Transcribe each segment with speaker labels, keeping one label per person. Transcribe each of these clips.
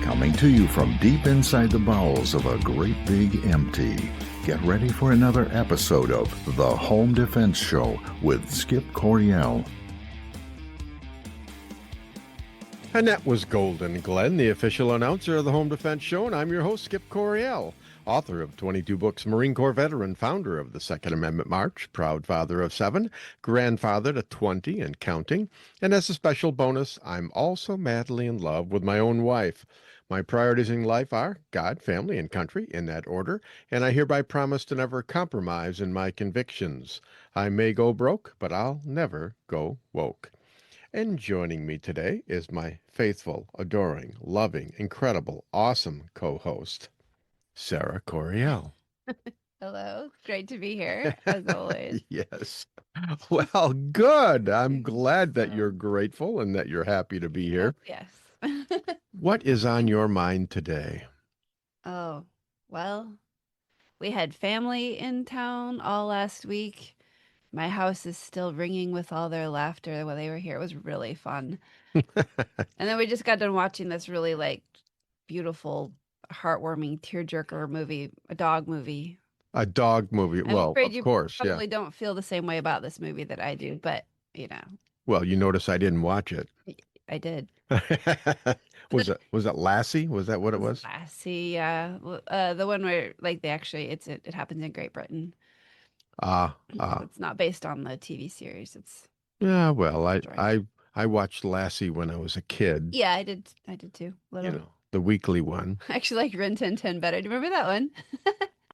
Speaker 1: Coming to you from deep inside the bowels of a great big empty. Get ready for another episode of The Home Defense Show with Skip Coryell.
Speaker 2: And that was Golden Glenn, the official announcer of the Home Defense Show, and I'm your host, Skip Coryell, author of 22 books, Marine Corps veteran, founder of the Second Amendment March, proud father of 7, grandfather to 20 and counting, and as a special bonus, I'm also madly in love with my own wife. My priorities in life are God, family, and country, in that order, and I hereby promise to never compromise in my convictions. I may go broke, but I'll never go woke. And joining me today is my faithful, adoring, loving, incredible, awesome co-host, Sarah Coryell.
Speaker 3: Hello. Great to be here, as always.
Speaker 2: Yes. Well, good. I'm glad that you're grateful and that you're happy to be here.
Speaker 3: Yes.
Speaker 2: What is on your mind today?
Speaker 3: Oh, well, we had family in town all last week. My house is still ringing with all their laughter while they were here. It was really fun. And then we just got done watching this really beautiful, heartwarming tearjerker movie, a dog movie.
Speaker 2: A dog movie.
Speaker 3: I'm
Speaker 2: Well,
Speaker 3: afraid
Speaker 2: of
Speaker 3: you
Speaker 2: course, yeah.
Speaker 3: probably don't feel the same way about this movie that I do, but
Speaker 2: Well, you notice I didn't watch it.
Speaker 3: I did.
Speaker 2: Was it Lassie? Was that what it was?
Speaker 3: Lassie, yeah. The one where it happens in Great Britain. It's not based on the TV series. It's
Speaker 2: Yeah, well, I watched Lassie when I was a kid.
Speaker 3: Yeah, I did too.
Speaker 2: You know, the weekly one.
Speaker 3: I actually like Rin Tin Tin better. Do you remember that one?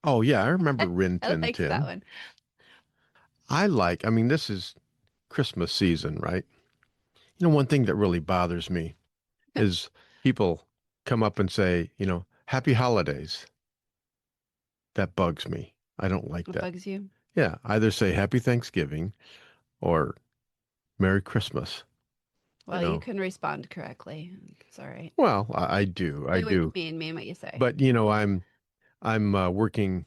Speaker 2: Oh yeah, I remember Rin
Speaker 3: I
Speaker 2: Tin
Speaker 3: liked
Speaker 2: Tin.
Speaker 3: that one.
Speaker 2: I mean, this is Christmas season, right? You know, one thing that really bothers me is people come up and say, Happy Holidays. That bugs me. I don't like
Speaker 3: What
Speaker 2: that.
Speaker 3: bugs you?
Speaker 2: Yeah, either say Happy Thanksgiving or Merry Christmas.
Speaker 3: Well, you can respond correctly. It's all right.
Speaker 2: Well, I do. I
Speaker 3: What
Speaker 2: do.
Speaker 3: you mean what you say.
Speaker 2: But I'm working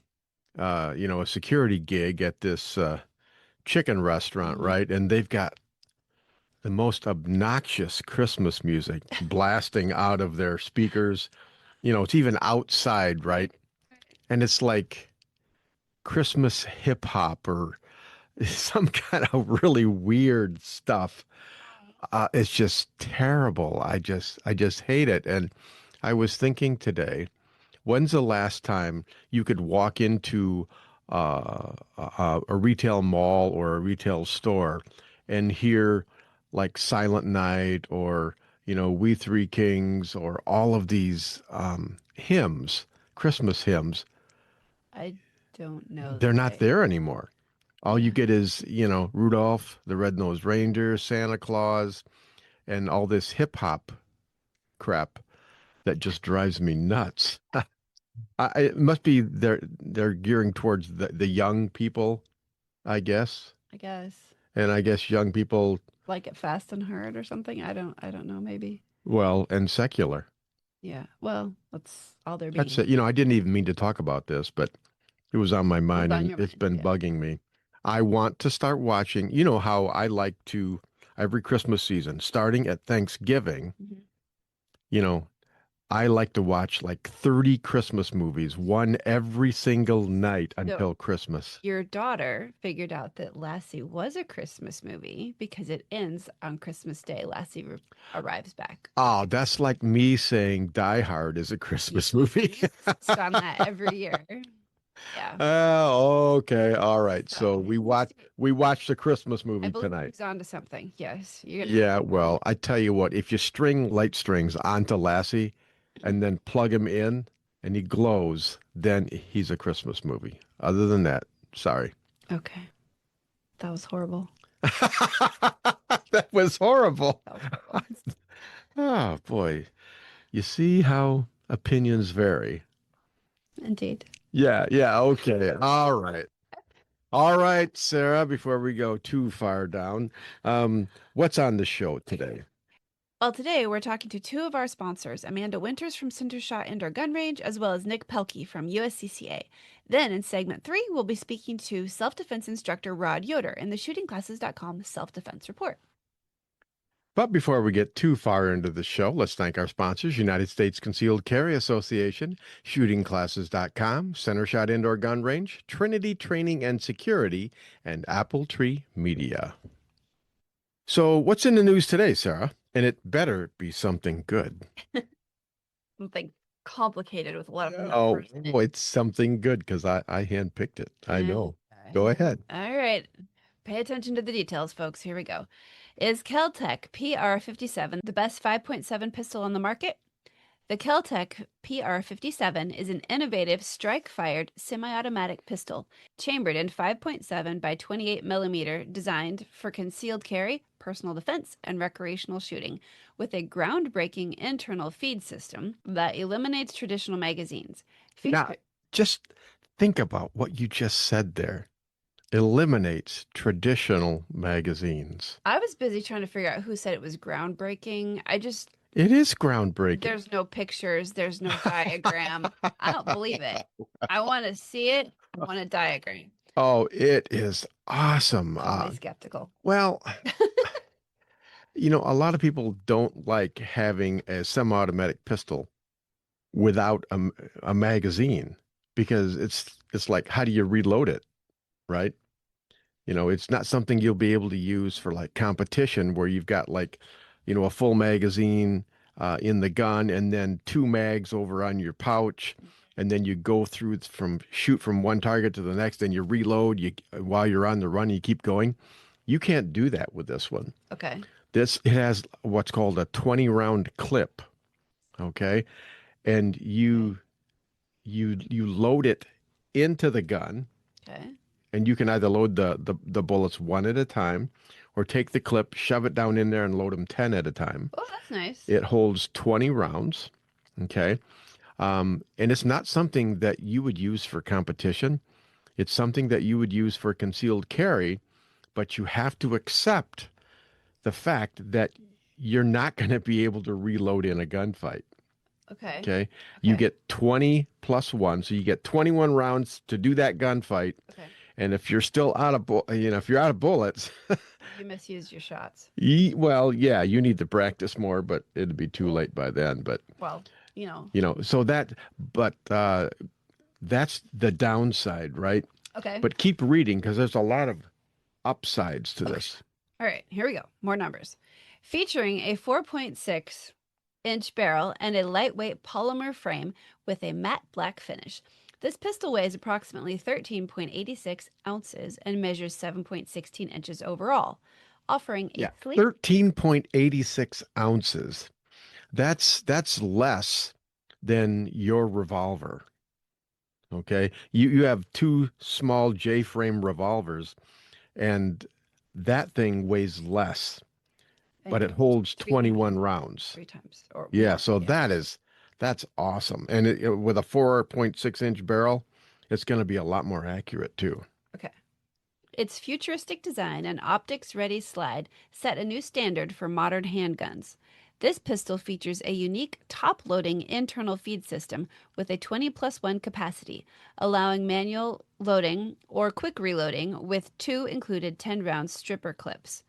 Speaker 2: a security gig at this chicken restaurant, right? And they've got the most obnoxious Christmas music blasting out of their speakers. It's even outside, right? And it's like Christmas hip hop or some kind of really weird stuff. It's just terrible. I just hate it. And I was thinking today, when's the last time you could walk into a retail mall or a retail store and hear like Silent Night or, We Three Kings or all of these hymns, Christmas hymns?
Speaker 3: I don't know.
Speaker 2: They're not there anymore. All you get is, Rudolph, the Red-Nosed Reindeer, Santa Claus, and all this hip hop crap that just drives me nuts. It must be they're gearing towards the young people, I guess.
Speaker 3: I guess.
Speaker 2: And I guess young people
Speaker 3: Like it fast and hard or something. I don't know, maybe.
Speaker 2: well, and secular.
Speaker 3: Yeah. Well, that's all they're being.
Speaker 2: That's it. I didn't even mean to talk about this, but it was on my mind and it's been bugging me. I want to start watching, how I like to every Christmas season, starting at Thanksgiving, I like to watch like 30 Christmas movies, one every single night until Christmas.
Speaker 3: Your daughter figured out that Lassie was a Christmas movie because it ends on Christmas Day. Lassie arrives back.
Speaker 2: Oh, that's like me saying Die Hard is a Christmas movie.
Speaker 3: It's on that every year. Yeah.
Speaker 2: Oh, okay. All right. So we watch the Christmas movie tonight.
Speaker 3: He's onto something. Yes.
Speaker 2: Yeah, well, I tell you what, if you string light strings onto Lassie and then plug him in and he glows, then he's a Christmas movie. Other than that, sorry.
Speaker 3: Okay. That was horrible.
Speaker 2: That was horrible. Oh, boy. You see how opinions vary.
Speaker 3: Indeed.
Speaker 2: Yeah, okay. All right. All right, Sarah, before we go too far down, what's on the show today?
Speaker 3: Well, today we're talking to two of our sponsors, Amanda Winters from Cindershot Indoor Gun Range, as well as Nick Pelkey from USCCA. Then in segment 3, we'll be speaking to self-defense instructor Rod Yoder in the shootingclasses.com self-defense report.
Speaker 2: But before we get too far into the show, let's thank our sponsors, United States Concealed Carry Association, shootingclasses.com, Center Shot Indoor Gun Range, Trinity Training and Security, and Apple Tree Media. So what's in the news today, Sarah? And it better be something good.
Speaker 3: Something complicated with a lot of
Speaker 2: Oh,
Speaker 3: numbers in it.
Speaker 2: it's something good because I handpicked it. I know. Go ahead.
Speaker 3: All right. Pay attention to the details, folks. Here we go. Is Kel-Tec PR57 the best 5.7 pistol on the market? The Kel-Tec PR57 is an innovative strike-fired semi-automatic pistol chambered in 5.7 by 28 millimeter, designed for concealed carry, personal defense, and recreational shooting, with a groundbreaking internal feed system that eliminates traditional magazines.
Speaker 2: Now, just think about what you just said there. Eliminates traditional magazines.
Speaker 3: I was busy trying to figure out who said it was groundbreaking.
Speaker 2: It is groundbreaking.
Speaker 3: There's no pictures, there's no diagram. I don't believe it. I want to see it. I want a diagram.
Speaker 2: Oh, it is awesome.
Speaker 3: Call me skeptical.
Speaker 2: Well, a lot of people don't like having a semi-automatic pistol without a magazine because it's like, how do you reload it, right? It's not something you'll be able to use for like competition where you've got like, a full magazine in the gun and then two mags over on your pouch. And then you go through shoot from one target to the next, and you reload while you're on the run, you keep going. You can't do that with this one.
Speaker 3: Okay.
Speaker 2: It has what's called a 20 round clip. Okay. And you load it into the gun.
Speaker 3: Okay.
Speaker 2: And you can either load the bullets one at a time or take the clip, shove it down in there and load them 10 at a time.
Speaker 3: Oh, that's nice.
Speaker 2: It holds 20 rounds. Okay. And it's not something that you would use for competition. It's something that you would use for concealed carry, but you have to accept the fact that you're not going to be able to reload in a gunfight.
Speaker 3: Okay.
Speaker 2: Okay. You get 20 plus 1, so you get 21 rounds to do that gunfight.
Speaker 3: Okay.
Speaker 2: And if you're still out of if you're out of bullets,
Speaker 3: you misused your shots.
Speaker 2: Well, yeah, you need to practice more, but it'd be too late by then. But
Speaker 3: well,
Speaker 2: so that's the downside, right?
Speaker 3: Okay.
Speaker 2: But keep reading because there's a lot of upsides to this.
Speaker 3: All right, here we go. More numbers. Featuring a 4.6-inch barrel and a lightweight polymer frame with a matte black finish. This pistol weighs approximately 13.86 ounces and measures 7.16 inches overall, offering a
Speaker 2: 13.86 ounces. That's less than your revolver. Okay, you have two small J-frame revolvers, and that thing weighs less, but it holds 21 rounds.
Speaker 3: 3 times. Or
Speaker 2: yeah, so that's awesome. And with a 4.6-inch barrel, it's going to be a lot more accurate too.
Speaker 3: Okay. Its futuristic design and optics-ready slide set a new standard for modern handguns. This pistol features a unique top-loading internal feed system with a 20+1 capacity, allowing manual loading or quick reloading with 2 included 10-round stripper clips.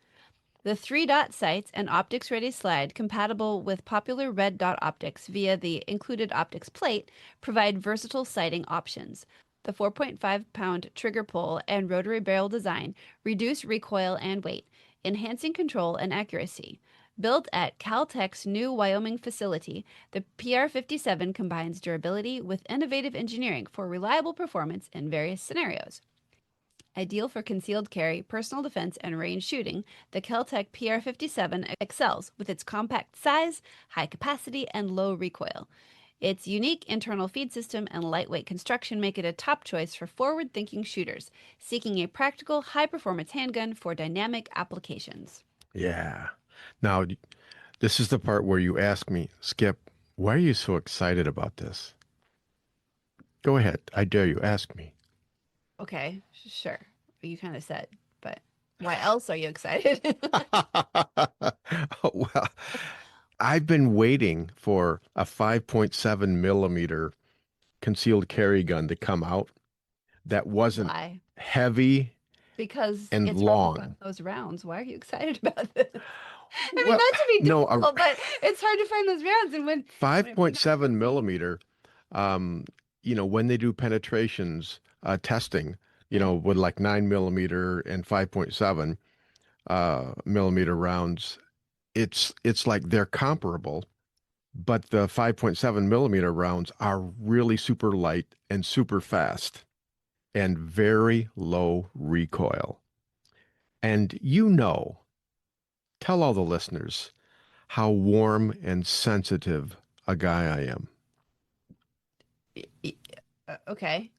Speaker 3: The 3-dot sights and optics-ready slide, compatible with popular red dot optics via the included optics plate, provide versatile sighting options. The 4.5-pound trigger pull and rotary barrel design reduce recoil and weight, enhancing control and accuracy. Built at Kel-Tec's new Wyoming facility, the PR57 combines durability with innovative engineering for reliable performance in various scenarios. Ideal for concealed carry, personal defense, and range shooting, the Kel-Tec PR57 excels with its compact size, high capacity, and low recoil. Its unique internal feed system and lightweight construction make it a top choice for forward-thinking shooters seeking a practical, high-performance handgun for dynamic applications.
Speaker 2: Yeah. Now, this is the part where you ask me, Skip, why are you so excited about this? Go ahead. I dare you. Ask me.
Speaker 3: Okay, sure. You kind of said, but why else are you excited?
Speaker 2: Well, I've been waiting for a 5.7 millimeter concealed carry gun to come out that wasn't heavy
Speaker 3: because
Speaker 2: and
Speaker 3: it's
Speaker 2: long.
Speaker 3: those rounds. Why are you excited about this? I mean,
Speaker 2: Well,
Speaker 3: not to be
Speaker 2: no,
Speaker 3: difficult, but it's hard to find those rounds. And when
Speaker 2: 5.7 millimeter, when they do penetrations testing,
Speaker 3: Yeah.
Speaker 2: with like 9 millimeter and 5.7 millimeter rounds, it's like they're comparable, but the 5.7 millimeter rounds are really super light and super fast and very low recoil. And tell all the listeners how warm and sensitive a guy I am.
Speaker 3: Okay.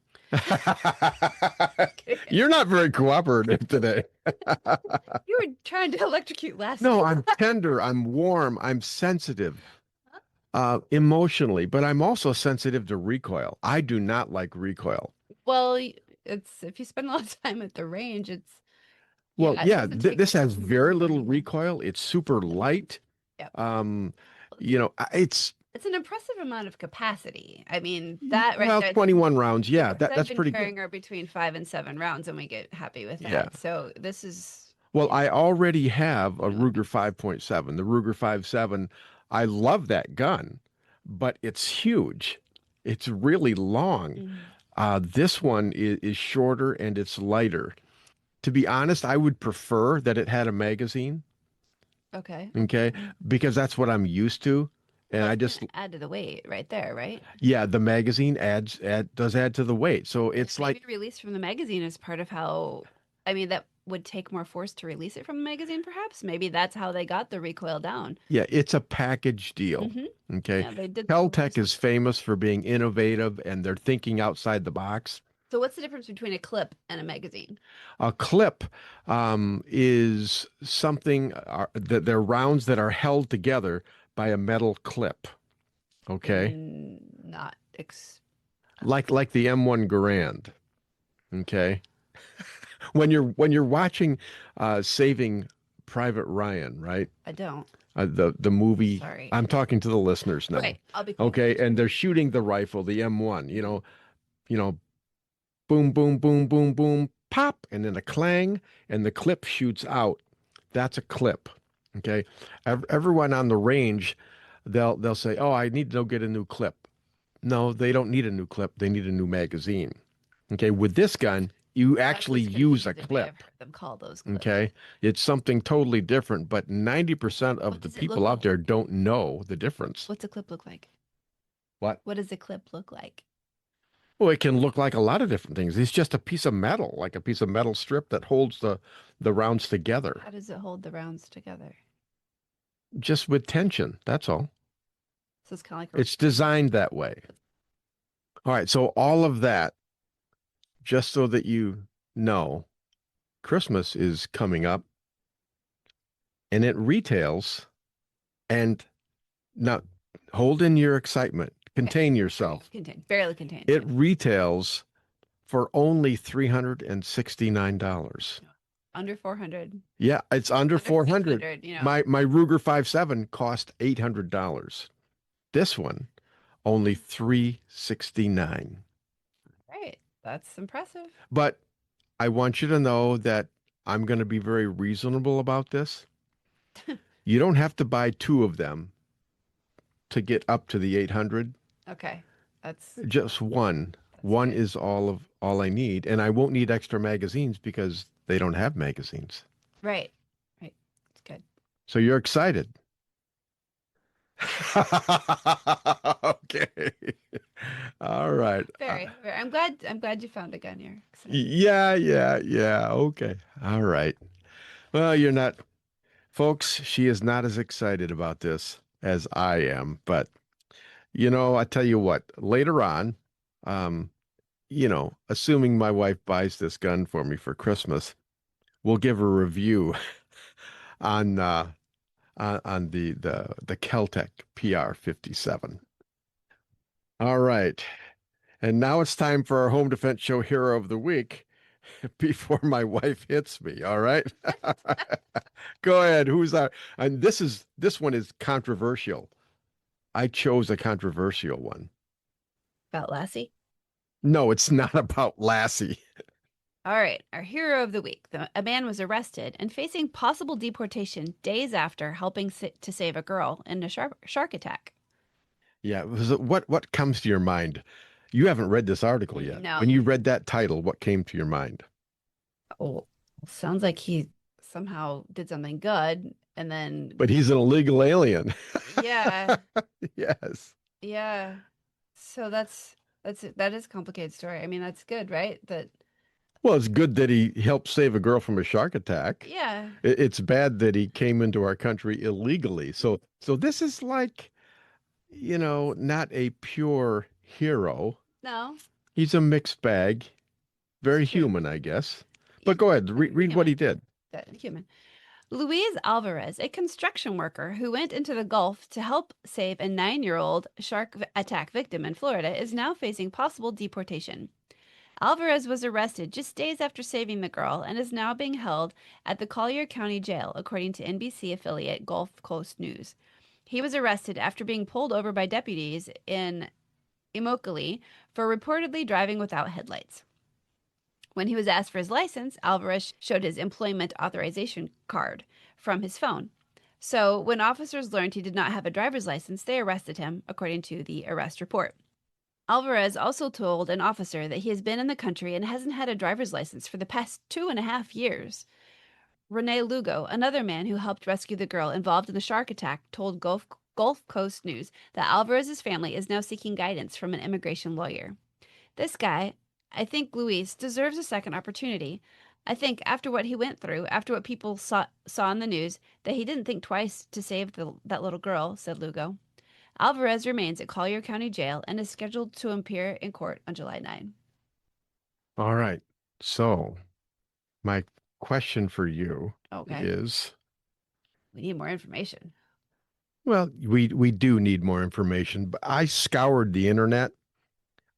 Speaker 2: You're not very cooperative today.
Speaker 3: You were trying to electrocute last
Speaker 2: No,
Speaker 3: time.
Speaker 2: I'm tender, I'm warm, I'm sensitive, emotionally, but I'm also sensitive to recoil. I do not like recoil.
Speaker 3: Well, it's if you spend a lot of time at the range, it's
Speaker 2: Well,
Speaker 3: it
Speaker 2: yeah,
Speaker 3: doesn't take
Speaker 2: this
Speaker 3: much
Speaker 2: has
Speaker 3: to
Speaker 2: very
Speaker 3: warm
Speaker 2: little
Speaker 3: you.
Speaker 2: recoil. It's super light.
Speaker 3: Yep.
Speaker 2: Um, it's
Speaker 3: It's an impressive amount of capacity. I mean, that right
Speaker 2: well,
Speaker 3: there,
Speaker 2: 21 rounds.
Speaker 3: the
Speaker 2: Yeah,
Speaker 3: guns I've
Speaker 2: that's
Speaker 3: been
Speaker 2: pretty good.
Speaker 3: carrying are between 5 and 7 rounds, and we get happy with
Speaker 2: Yeah.
Speaker 3: that. So this is,
Speaker 2: Well, I already have a
Speaker 3: Yeah.
Speaker 2: Ruger 5.7. The Ruger 5.7, I love that gun, but it's huge. It's really long.
Speaker 3: Mhm.
Speaker 2: This one is shorter and it's lighter. To be honest, I would prefer that it had a magazine,
Speaker 3: Okay.
Speaker 2: okay? Because that's what I'm used to. And
Speaker 3: Well,
Speaker 2: I
Speaker 3: it's
Speaker 2: just,
Speaker 3: gonna add to the weight right there, right?
Speaker 2: yeah, the magazine does add to the weight. So
Speaker 3: And
Speaker 2: it's like,
Speaker 3: maybe release from the magazine is part of how, I mean, that would take more force to release it from the magazine, perhaps. Maybe that's how they got the recoil down.
Speaker 2: yeah, it's a package deal.
Speaker 3: Hmm.
Speaker 2: Okay.
Speaker 3: Yeah, they did some
Speaker 2: Kel-Tec is
Speaker 3: research.
Speaker 2: famous for being innovative and they're thinking outside the box.
Speaker 3: So what's the difference between a clip and a magazine?
Speaker 2: A clip is something that they're rounds that are held together by a metal clip. Okay.
Speaker 3: Not ex
Speaker 2: Like the M1 Garand. Okay. When you're watching Saving Private Ryan, right?
Speaker 3: I don't.
Speaker 2: The movie.
Speaker 3: Sorry.
Speaker 2: I'm talking to the listeners now.
Speaker 3: Okay, I'll be quiet.
Speaker 2: Okay, and they're shooting the rifle, the M1. You know, boom, boom, boom, boom, boom, pop, and then a clang, and the clip shoots out. That's a clip. Okay. Everyone on the range, they'll say, "Oh, I need to go get a new clip." No, they don't need a new clip. They need a new magazine. Okay. With this gun, you
Speaker 3: That's
Speaker 2: actually
Speaker 3: what's
Speaker 2: use a
Speaker 3: confusing me. I've
Speaker 2: clip.
Speaker 3: heard them call those clips.
Speaker 2: Okay. It's something totally different, but 90% of
Speaker 3: What
Speaker 2: the
Speaker 3: does it look
Speaker 2: people out
Speaker 3: like?
Speaker 2: there don't know the difference.
Speaker 3: What's a clip look like?
Speaker 2: What?
Speaker 3: What does a clip look like?
Speaker 2: Well, it can look like a lot of different things. It's just a piece of metal, like a piece of metal strip that holds the rounds together,
Speaker 3: How does it hold the rounds together?
Speaker 2: just with tension. That's all.
Speaker 3: So it's kind of like
Speaker 2: It's designed that way. All right. So all of that, just so that you know, Christmas is coming up and it retails. And now hold in your excitement, contain yourself.
Speaker 3: barely contained.
Speaker 2: It retails for only $369.
Speaker 3: Under 400.
Speaker 2: Yeah, it's under 400.
Speaker 3: 600, you know.
Speaker 2: My Ruger 5.7 cost $800. This one only 369.
Speaker 3: Right. That's impressive.
Speaker 2: But I want you to know that I'm going to be very reasonable about this. You don't have to buy two of them to get up to the 800.
Speaker 3: Okay. That's
Speaker 2: Just one. One
Speaker 3: good.
Speaker 2: is all I need, and I won't need extra magazines because they don't have magazines.
Speaker 3: Right. Right. It's good.
Speaker 2: So you're excited. Okay. All right.
Speaker 3: Very. I'm glad you found a gun you're excited.
Speaker 2: Yeah. Okay. All right. Well, you're not, folks, she is not as excited about this as I am, but I tell you what, later on, um, assuming my wife buys this gun for me for Christmas, we'll give a review on on the Kel-Tec PR57. All right. And now it's time for our Home Defense Show Hero of the Week before my wife hits me. All right. Go ahead. Who's our, and this one is controversial. I chose a controversial one.
Speaker 3: About Lassie?
Speaker 2: No, it's not about Lassie.
Speaker 3: All right, our hero of the week. A man was arrested and facing possible deportation days after helping to save a girl in a shark attack.
Speaker 2: Yeah, what comes to your mind? You haven't read this article yet.
Speaker 3: No.
Speaker 2: When you read that title, what came to your mind?
Speaker 3: Oh, sounds like he somehow did something good and then
Speaker 2: But he's an illegal alien.
Speaker 3: yeah,
Speaker 2: Yes.
Speaker 3: yeah. So that is a complicated story. I mean, that's good, right? That
Speaker 2: Well, it's good that he helped save a girl from a shark attack.
Speaker 3: yeah.
Speaker 2: It's bad that he came into our country illegally. So this is like, not a pure hero.
Speaker 3: No,
Speaker 2: He's a mixed bag, very
Speaker 3: it's true.
Speaker 2: human, I guess.
Speaker 3: Yeah,
Speaker 2: But go ahead, read what he
Speaker 3: human.
Speaker 2: did.
Speaker 3: Human. Luis Alvarez, a construction worker who went into the Gulf to help save a 9-year-old shark attack victim in Florida, is now facing possible deportation. Alvarez was arrested just days after saving the girl and is now being held at the Collier County Jail, according to NBC affiliate Gulf Coast News. He was arrested after being pulled over by deputies in Immokalee for reportedly driving without headlights. When he was asked for his license, Alvarez showed his employment authorization card from his phone. So when officers learned he did not have a driver's license, they arrested him, according to the arrest report. Alvarez also told an officer that he has been in the country and hasn't had a driver's license for the past 2.5 years. Rene Lugo, another man who helped rescue the girl involved in the shark attack, told Gulf Coast News that Alvarez's family is now seeking guidance from an immigration lawyer. This guy, I think Luis, deserves a second opportunity. I think after what he went through, after what people saw in the news, that he didn't think twice to save that little girl, said Lugo. Alvarez remains at Collier County Jail and is scheduled to appear in court on July 9.
Speaker 2: All right. So my question for you
Speaker 3: Okay.
Speaker 2: is,
Speaker 3: We need more information.
Speaker 2: well, we do need more information, but I scoured the internet.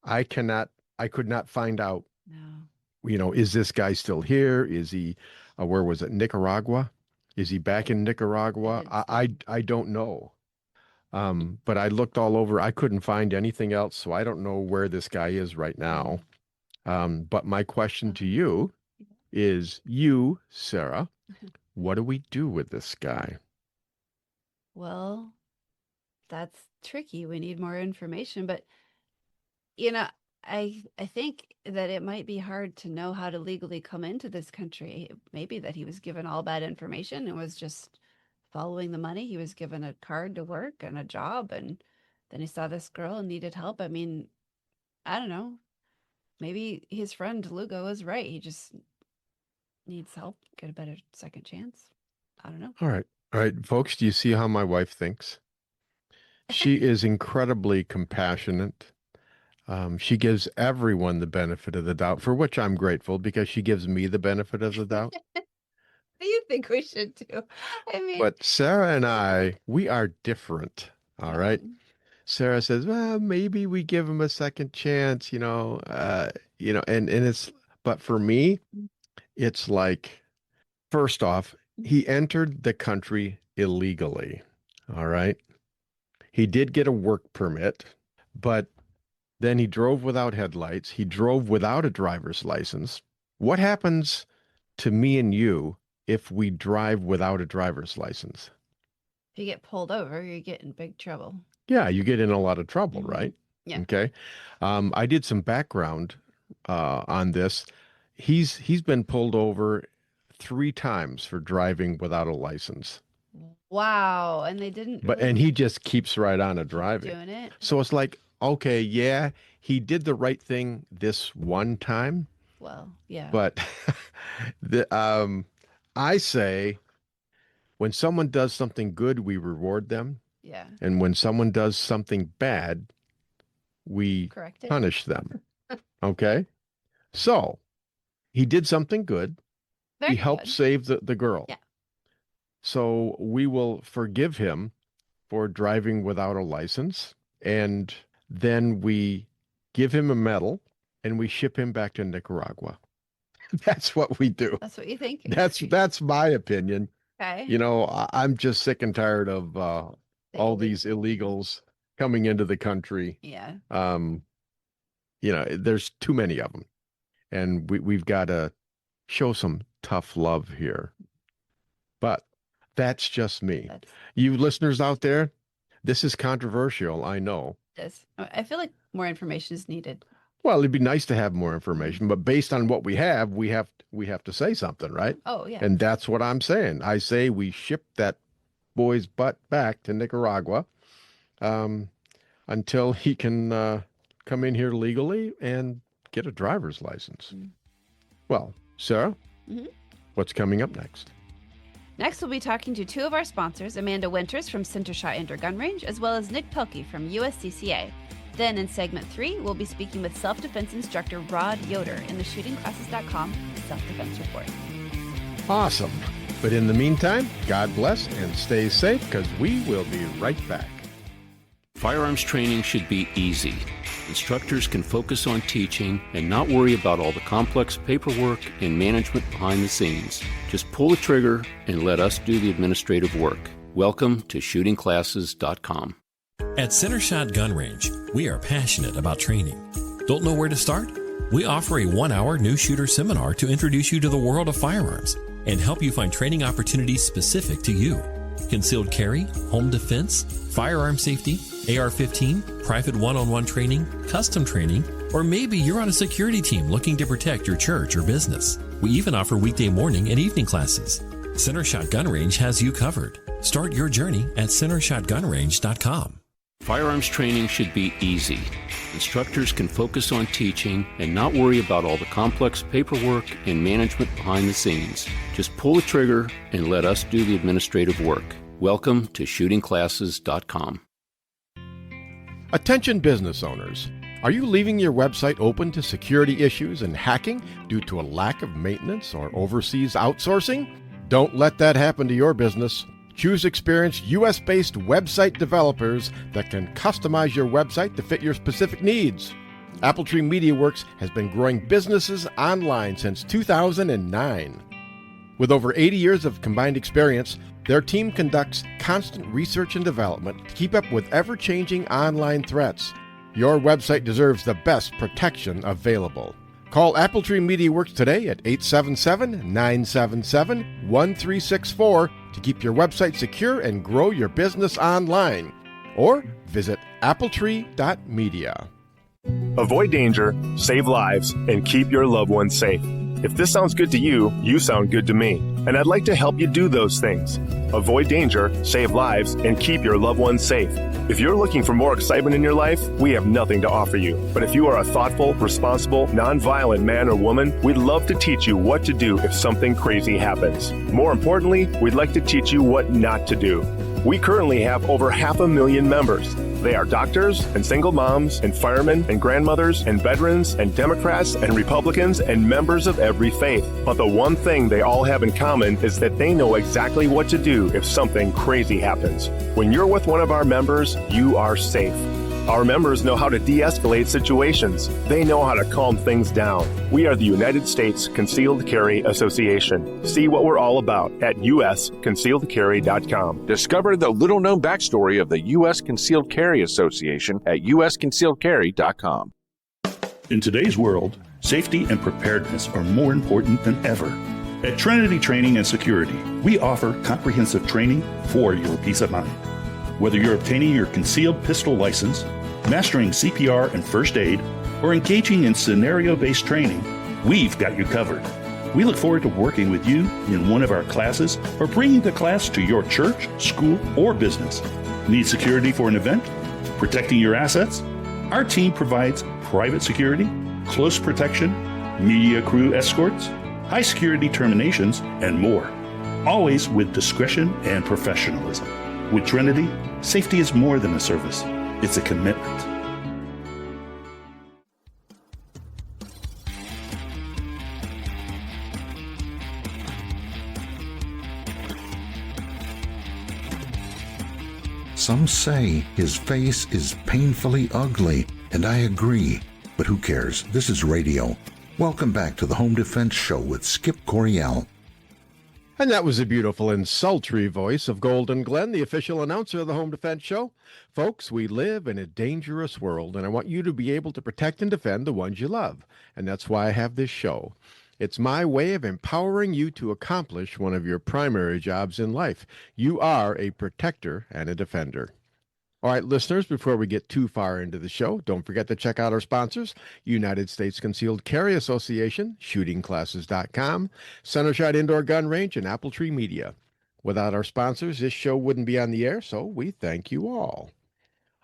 Speaker 2: I could not find out,
Speaker 3: No.
Speaker 2: is this guy still here? Is he, where was it? Nicaragua? Is he back in Nicaragua? I don't know. But I looked all over. I couldn't find anything else, so I don't know where this guy is right now. But my question to you is, Sarah, what do we do with this guy?
Speaker 3: Well, that's tricky. We need more information, but you know, I think that it might be hard to know how to legally come into this country. Maybe that he was given all bad information and was just following the money. He was given a card to work and a job, and then he saw this girl and needed help. I mean, I don't know. Maybe his friend Lugo is right. He just needs help, get a better second chance. I don't know.
Speaker 2: All right. All right, folks, do you see how my wife thinks? She is incredibly compassionate. She gives everyone the benefit of the doubt, for which I'm grateful because she gives me the benefit of the doubt.
Speaker 3: Do you think we should do? I mean,
Speaker 2: But Sarah and I, we are different. All right. Sarah says, well, maybe we give him a second chance, and but for me, it's like, first off, he entered the country illegally. All right. He did get a work permit, but then he drove without headlights. He drove without a driver's license. What happens to me and you if we drive without a driver's license?
Speaker 3: if you get pulled over, you get in big trouble.
Speaker 2: Yeah, you get in a lot of trouble, right?
Speaker 3: Yeah.
Speaker 2: Okay. I did some background on this. He's been pulled over 3 times for driving without a license.
Speaker 3: Wow. And they didn't
Speaker 2: And he just keeps right on a driving.
Speaker 3: doing it.
Speaker 2: So it's like, okay, yeah, he did the right thing this one time,
Speaker 3: Well, yeah.
Speaker 2: but I say when someone does something good, we reward them.
Speaker 3: Yeah.
Speaker 2: And when someone does something bad, we
Speaker 3: Correct it.
Speaker 2: punish them. Okay? So he did something good.
Speaker 3: Very
Speaker 2: He helped
Speaker 3: good.
Speaker 2: save the girl.
Speaker 3: Yeah.
Speaker 2: So we will forgive him for driving without a license. And then we give him a medal and we ship him back to Nicaragua. That's what we do.
Speaker 3: That's what you think.
Speaker 2: That's my opinion.
Speaker 3: Okay.
Speaker 2: I'm just sick and tired of all these illegals coming into the country.
Speaker 3: Yeah.
Speaker 2: There's too many of them. and we've got to show some tough love here. But that's just me. You listeners out there, this is controversial, I know.
Speaker 3: It is. I feel like more information is needed.
Speaker 2: Well, it'd be nice to have more information, but based on what we have to say something, right?
Speaker 3: Oh, yeah.
Speaker 2: And that's what I'm saying. I say we ship that boy's butt back to Nicaragua until he can come in here legally and get a driver's license. Mm-hmm. Well, Sarah, what's coming up next?
Speaker 3: Next, we'll be talking to two of our sponsors, Amanda Winters from Center Shot Indoor Gun Range, as well as Nick Pelkey from USCCA. Then in segment 3, we'll be speaking with self-defense instructor Rod Yoder in the shootingclasses.com self-defense report.
Speaker 2: Awesome. But in the meantime, God bless and stay safe, because we will be right back.
Speaker 4: Firearms training should be easy. Instructors can focus on teaching and not worry about all the complex paperwork and management behind the scenes. Just pull the trigger and let us do the administrative work. Welcome to shootingclasses.com.
Speaker 5: At Center Shot Gun Range, we are passionate about training. Don't know where to start? We offer a 1-hour new shooter seminar to introduce you to the world of firearms and help you find training opportunities specific to you. Concealed carry, home defense, firearm safety, AR-15, private one-on-one training, custom training, or maybe you're on a security team looking to protect your church or business. We even offer weekday morning and evening classes. Center Shot Gun Range has you covered. Start your journey at centershotgunrange.com.
Speaker 4: Firearms training should be easy. Instructors can focus on teaching and not worry about all the complex paperwork and management behind the scenes. Just pull the trigger and let us do the administrative work. Welcome to shootingclasses.com.
Speaker 2: Attention business owners. Are you leaving your website open to security issues and hacking due to a lack of maintenance or overseas outsourcing? Don't let that happen to your business. Choose experienced U.S.-based website developers that can customize your website to fit your specific needs. Appletree MediaWorks has been growing businesses online since 2009. With over 80 years of combined experience, their team conducts constant research and development to keep up with ever-changing online threats. Your website deserves the best protection available. Call Appletree MediaWorks today at 877-977-1364 to keep your website secure and grow your business online. Or visit appletree.media.
Speaker 6: Avoid danger, save lives, and keep your loved ones safe. If this sounds good to you, you sound good to me. And I'd like to help you do those things. Avoid danger, save lives, and keep your loved ones safe. If you're looking for more excitement in your life, we have nothing to offer you. But if you are a thoughtful, responsible, nonviolent man or woman, we'd love to teach you what to do if something crazy happens. More importantly, we'd like to teach you what not to do. We currently have over 500,000 members. They are doctors and single moms and firemen and grandmothers and veterans and Democrats and Republicans and members of every faith. But the one thing they all have in common is that they know exactly what to do if something crazy happens. When you're with one of our members, you are safe. Our members know how to de-escalate situations. They know how to calm things down. We are the United States Concealed Carry Association. See what we're all about at usconcealedcarry.com.
Speaker 7: Discover the little-known backstory of the U.S. Concealed Carry Association at usconcealedcarry.com.
Speaker 8: In today's world, safety and preparedness are more important than ever. At Trinity Training and Security, we offer comprehensive training for your peace of mind. Whether you're obtaining your concealed pistol license, mastering CPR and first aid, or engaging in scenario-based training, we've got you covered. We look forward to working with you in one of our classes or bringing the class to your church, school, or business. Need security for an event? Protecting your assets? Our team provides private security, close protection, media crew escorts, high security terminations, and more. Always with discretion and professionalism. With Trinity, safety is more than a service. It's a commitment.
Speaker 1: Some say his face is painfully ugly, and I agree. But who cares? This is radio. Welcome back to the Home Defense Show with Skip Coryell.
Speaker 2: And that was the beautiful and sultry voice of Golden Glenn, the official announcer of the Home Defense Show. Folks, we live in a dangerous world, and I want you to be able to protect and defend the ones you love. And that's why I have this show. It's my way of empowering you to accomplish one of your primary jobs in life. You are a protector and a defender. All right, listeners, before we get too far into the show, don't forget to check out our sponsors, United States Concealed Carry Association, shootingclasses.com, Center Shot Indoor Gun Range, and Apple Tree Media. Without our sponsors, this show wouldn't be on the air, so we thank you all.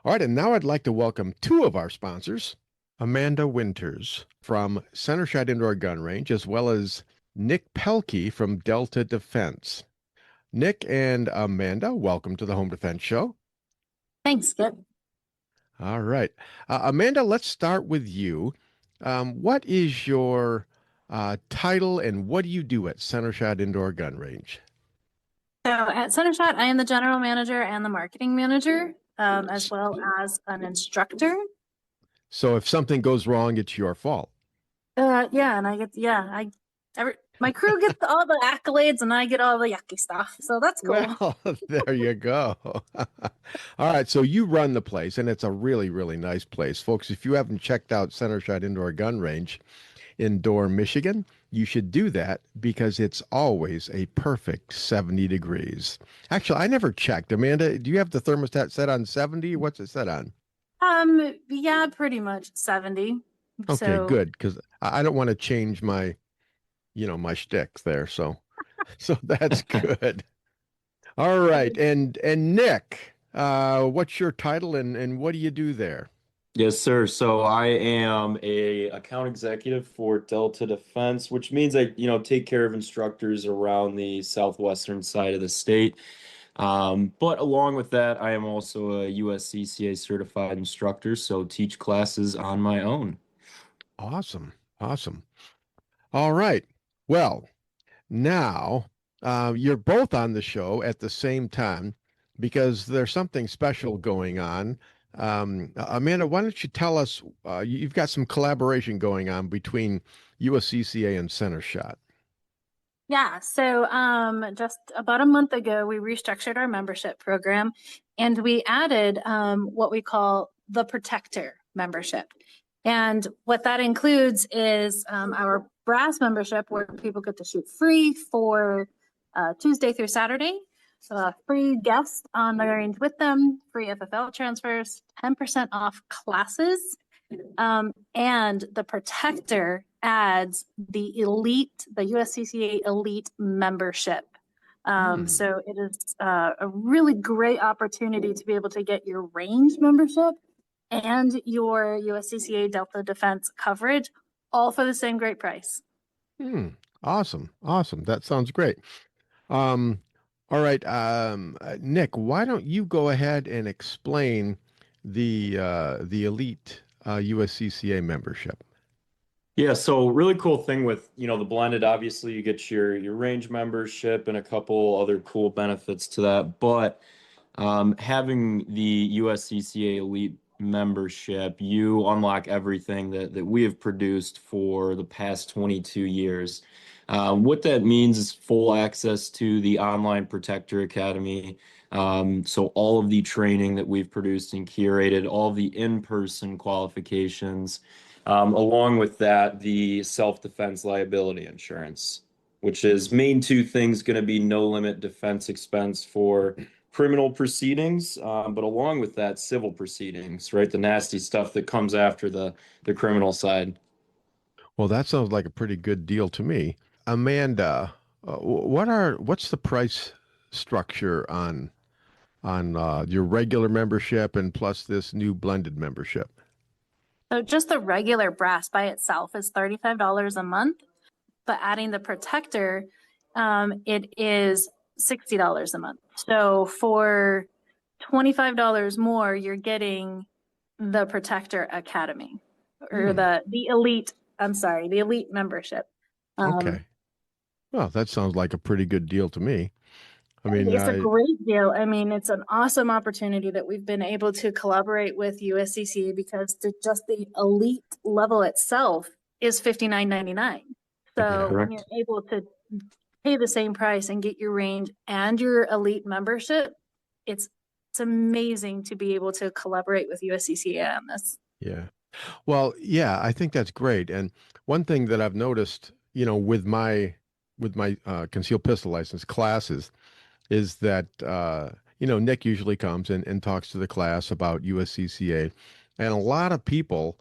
Speaker 2: All right, and now I'd like to welcome two of our sponsors, Amanda Winters from Center Shot Indoor Gun Range, as well as Nick Pelkey from Delta Defense. Nick and Amanda, welcome to the Home Defense Show.
Speaker 9: Thanks, Skip.
Speaker 2: All right. Amanda, let's start with you. What is your title and what do you do at Center Shot Indoor Gun Range?
Speaker 9: So at Center Shot, I am the general manager and the marketing manager, as well as an instructor.
Speaker 2: So if something goes wrong, it's your fault.
Speaker 9: Yeah, and my crew gets all the accolades and I get all the yucky stuff. So that's cool.
Speaker 2: Well, there you go. All right. So you run the place and it's a really, really nice place. Folks, if you haven't checked out Center Shot Indoor Gun Range in Dorr, Michigan, you should do that because it's always a perfect 70 degrees. Actually, I never checked. Amanda, do you have the thermostat set on 70? What's it set on?
Speaker 9: Yeah, pretty much 70.
Speaker 2: Okay,
Speaker 9: So
Speaker 2: good. Because I don't want to change my my shtick there. So that's good. All right. And Nick, what's your title and what do you do there?
Speaker 10: Yes, sir. So I am a account executive for Delta Defense, which means I, take care of instructors around the southwestern side of the state. But along with that, I am also a USCCA certified instructor, so teach classes on my own.
Speaker 2: Awesome. Awesome. All right. Well, now you're both on the show at the same time because there's something special going on. Amanda, why don't you tell us, you've got some collaboration going on between USCCA and Center Shot.
Speaker 9: yeah, so just about a month ago, we restructured our membership program and we added what we call the Protector membership. And what that includes is our brass membership where people get to shoot free for Tuesday through Saturday. So a free guest on the range with them, free FFL transfers, 10% off classes. And the Protector adds the USCCA Elite membership. So it is a really great opportunity to be able to get your range membership and your USCCA Delta Defense coverage, all for the same great price.
Speaker 2: Awesome. Awesome. That sounds great. All right. Nick, why don't you go ahead and explain the Elite USCCA membership?
Speaker 10: Yeah, so really cool thing with, the blended, obviously you get your range membership and a couple other cool benefits to that. But having the USCCA Elite membership, you unlock everything that we have produced for the past 22 years. What that means is full access to the online Protector Academy. So all of the training that we've produced and curated, all of the in-person qualifications, along with that, the self-defense liability insurance, which is main two things going to be no limit defense expense for criminal proceedings, but along with that, civil proceedings, right? The nasty stuff that comes after the criminal side.
Speaker 2: Well, that sounds like a pretty good deal to me. Amanda, what's the price structure on your regular membership and plus this new blended membership?
Speaker 9: So just the regular brass by itself is $35 a month, but adding the Protector, it is $60 a month. So for $25 more, you're getting the Protector Academy or the Elite. I'm sorry, the Elite membership.
Speaker 2: Okay. Well, that sounds like a pretty good deal to me. I mean,
Speaker 9: it's a great deal. I mean, it's an awesome opportunity that we've been able to collaborate with USCCA because just the Elite level itself is $59.99. So when you're able to pay the same price and get your range and your elite membership, it's amazing to be able to collaborate with USCCA on this.
Speaker 2: Yeah. Well, yeah, I think that's great. And one thing that I've noticed, with my concealed pistol license classes is that Nick usually comes and talks to the class about USCCA, and a lot of people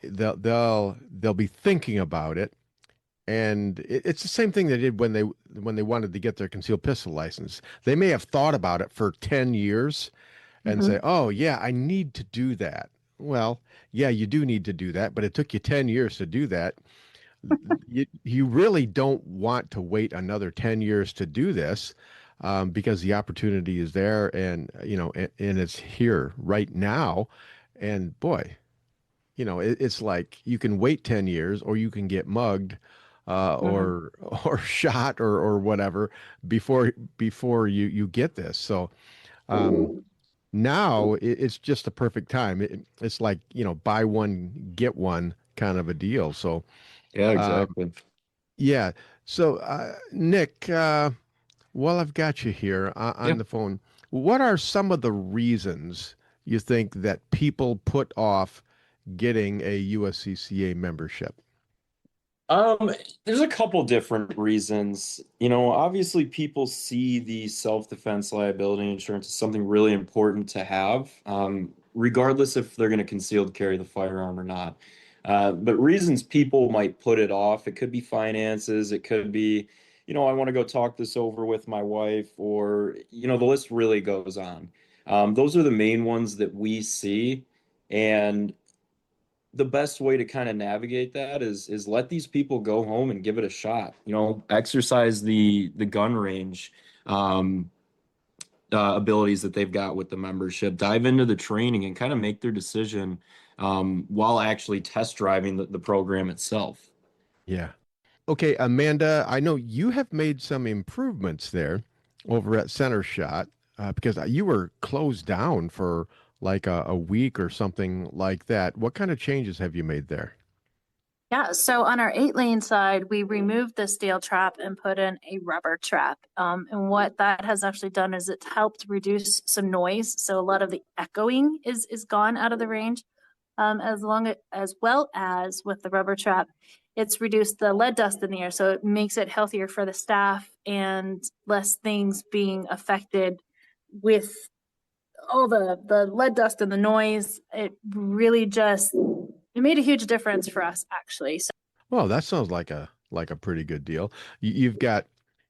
Speaker 2: they'll be thinking about it, and it's the same thing they did when they wanted to get their concealed pistol license. They may have thought about it for 10 years and say, "Oh, yeah, I need to do that." Well, yeah, you do need to do that, but it took you 10 years to do that. You really don't want to wait another 10 years to do this, because the opportunity is there, and and it's here right now. And boy, it's like you can wait 10 years, or you can get mugged, or shot, or whatever before you get this. So now it's just a perfect time. It's like, buy one get one kind of a deal. So
Speaker 10: Yeah, exactly.
Speaker 2: yeah. So Nick, while I've got you here
Speaker 10: Yeah.
Speaker 2: on the phone, what are some of the reasons you think that people put off getting a USCCA membership?
Speaker 10: There's a couple different reasons. Obviously people see the self-defense liability insurance as something really important to have, regardless if they're going to concealed carry the firearm or not. But reasons people might put it off, it could be finances, it could be, I want to go talk this over with my wife, or, the list really goes on. Those are the main ones that we see. And the best way to kind of navigate that is let these people go home and give it a shot. Exercise the gun range abilities that they've got with the membership. Dive into the training and kind of make their decision while actually test driving the program itself.
Speaker 2: Yeah. Okay, Amanda, I know you have made some improvements there over at Center Shot, because you were closed down for like a week or something like that. What kind of changes have you made there?
Speaker 9: Yeah, so on our 8-lane side, we removed the steel trap and put in a rubber trap. And what that has actually done is it's helped reduce some noise. So a lot of the echoing is gone out of the range. As well as with the rubber trap, it's reduced the lead dust in the air. So it makes it healthier for the staff and less things being affected with all the lead dust and the noise. It really just it made a huge difference for us, actually. So,
Speaker 2: Well, that sounds like a pretty good deal. You've got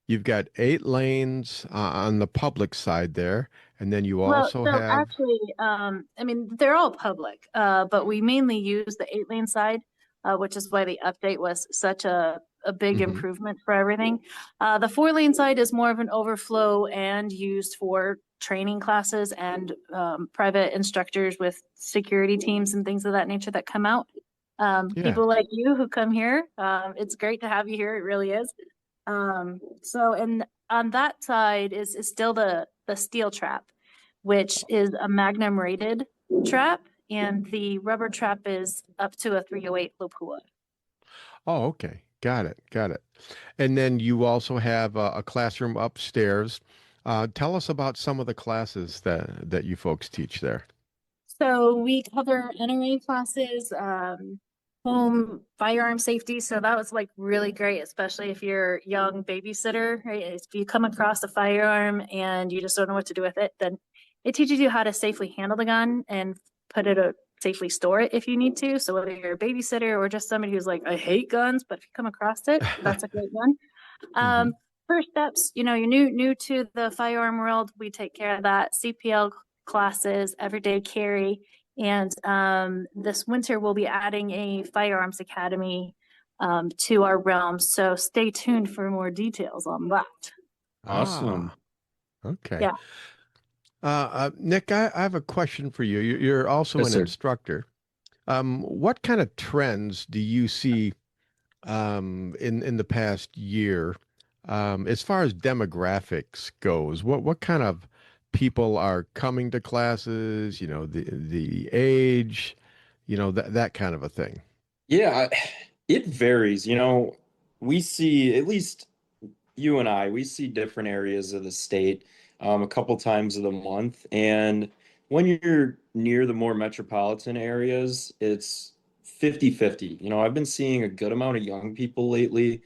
Speaker 2: 8 lanes on the public side there, and then you
Speaker 9: well,
Speaker 2: also
Speaker 9: so
Speaker 2: have.
Speaker 9: actually, I mean, they're all public, but we mainly use the 8-lane side, which is why the update was such a big
Speaker 2: Mhm.
Speaker 9: improvement for everything. The 4-lane side is more of an overflow and used for training classes and private instructors with security teams and things of that nature that come out.
Speaker 2: Yeah.
Speaker 9: People like you who come here, it's great to have you here. It really is. So, and on that side is still the steel trap, which is a Magnum rated trap, and the rubber trap is up to a 308 Lopua.
Speaker 2: Oh, okay. Got it. Got it. And then you also have a classroom upstairs. Tell us about some of the classes that you folks teach there.
Speaker 9: So we cover NRA classes, home firearm safety. So that was like really great, especially if you're a young babysitter, right? If you come across a firearm and you just don't know what to do with it, then it teaches you how to safely handle the gun and put it safely store it if you need to. So whether you're a babysitter or just somebody who's like, I hate guns, but if you come across it, that's a great one.
Speaker 2: Mhm.
Speaker 9: First steps, you're new to the firearm world, we take care of that. CPL classes, everyday carry, and this winter we'll be adding a firearms academy to our realm. So stay tuned for more details on that.
Speaker 10: Awesome.
Speaker 2: Okay.
Speaker 9: Yeah.
Speaker 2: Nick, I have a question for you. You're also
Speaker 10: Yes,
Speaker 2: an
Speaker 10: sir.
Speaker 2: instructor. What kind of trends do you see in the past year, as far as demographics goes? What kind of people are coming to classes? The age, that kind of a thing.
Speaker 10: Yeah, it varies. We see at least you and I, we see different areas of the state a couple times of the month. And when you're near the more metropolitan areas, it's 50-50. You know, I've been seeing a good amount of young people lately,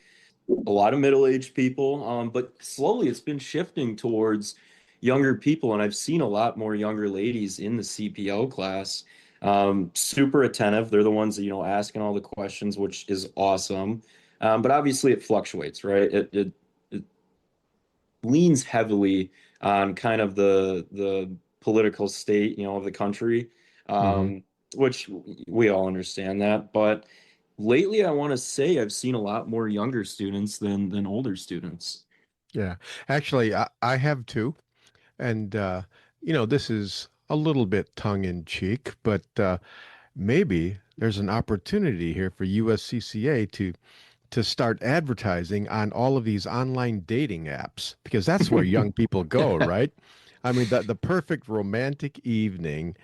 Speaker 10: a lot of middle-aged people, but slowly it's been shifting towards younger people, and I've seen a lot more younger ladies in the CPO class. Super attentive. They're the ones that, you know, asking all the questions, which is awesome. But obviously it fluctuates, right? It leans heavily on kind of the political state, you know, of the country,
Speaker 2: Hmm.
Speaker 10: which we all understand that. But lately, I want to say I've seen a lot more younger students than older students.
Speaker 2: Yeah. Actually, I have too. And, this is a little bit tongue in cheek, but maybe there's an opportunity here for USCCA to start advertising on all of these online dating apps because that's where young people go, right? I mean, the perfect romantic evening,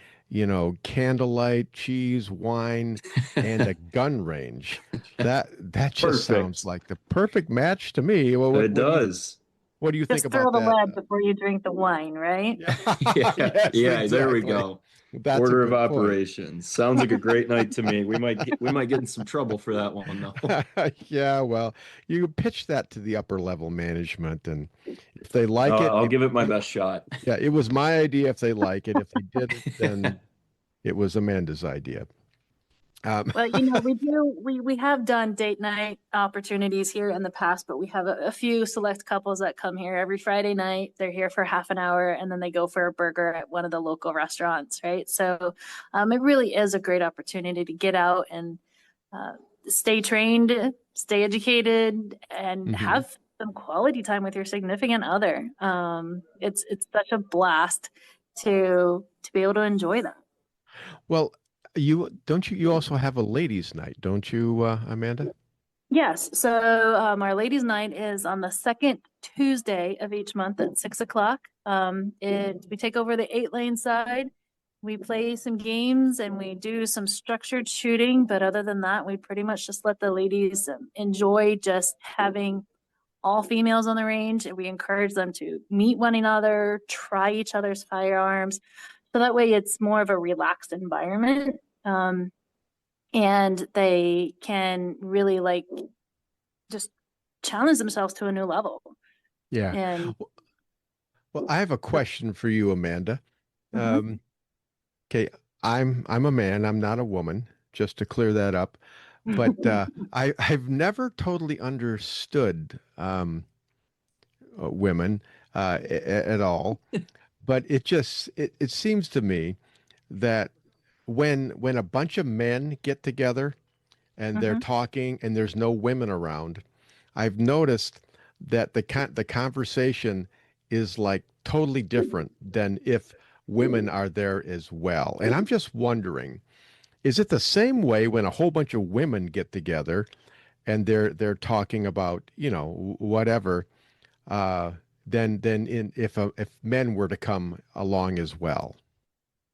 Speaker 2: candlelight, cheese, wine, and a gun range. That just sounds
Speaker 10: Perfect.
Speaker 2: like the perfect match to me. Well,
Speaker 10: It does.
Speaker 2: what do you think
Speaker 9: Just throw
Speaker 2: about
Speaker 9: the
Speaker 2: that?
Speaker 9: lead before you drink the wine, right?
Speaker 2: Yeah.
Speaker 10: Yeah,
Speaker 2: Yes,
Speaker 10: yeah, there we
Speaker 2: exactly.
Speaker 10: go.
Speaker 2: That's a
Speaker 10: Order of
Speaker 2: good point.
Speaker 10: operations. Sounds like a great night to me. We might get in some trouble for that one though.
Speaker 2: Yeah, well, you pitch that to the upper level management, and if they like it,
Speaker 10: I'll give it my best shot.
Speaker 2: yeah, it was my idea if they like it. If they didn't, then it was Amanda's idea. Um,
Speaker 9: Well, we have done date night opportunities here in the past, but we have a few select couples that come here every Friday night. They're here for half an hour and then they go for a burger at one of the local restaurants, right? So it really is a great opportunity to get out and uh, stay trained, stay educated, and
Speaker 2: mhm.
Speaker 9: have some quality time with your significant other. It's such a blast to be able to enjoy that.
Speaker 2: Well, you also have a ladies' night, don't you, Amanda?
Speaker 9: Yes. So our ladies' night is on the second Tuesday of each month at 6 o'clock. We take over the 8 lane side. We play some games and we do some structured shooting. But other than that, we pretty much just let the ladies enjoy just having all females on the range. And we encourage them to meet one another, try each other's firearms. So that way it's more of a relaxed environment. And they can really like just challenge themselves to a new level.
Speaker 2: Yeah.
Speaker 9: And
Speaker 2: Well, I have a question for you, Amanda.
Speaker 9: mhm.
Speaker 2: Um, okay, I'm a man, I'm not a woman, just to clear that up. But I've never totally understood women at all. But it seems to me that when a bunch of men get together and they're
Speaker 9: Mhm.
Speaker 2: talking and there's no women around, I've noticed that the conversation is like totally different than if women are there as well. And I'm just wondering, is it the same way when a whole bunch of women get together and they're talking about, whatever, uh, than in if men were to come along as well?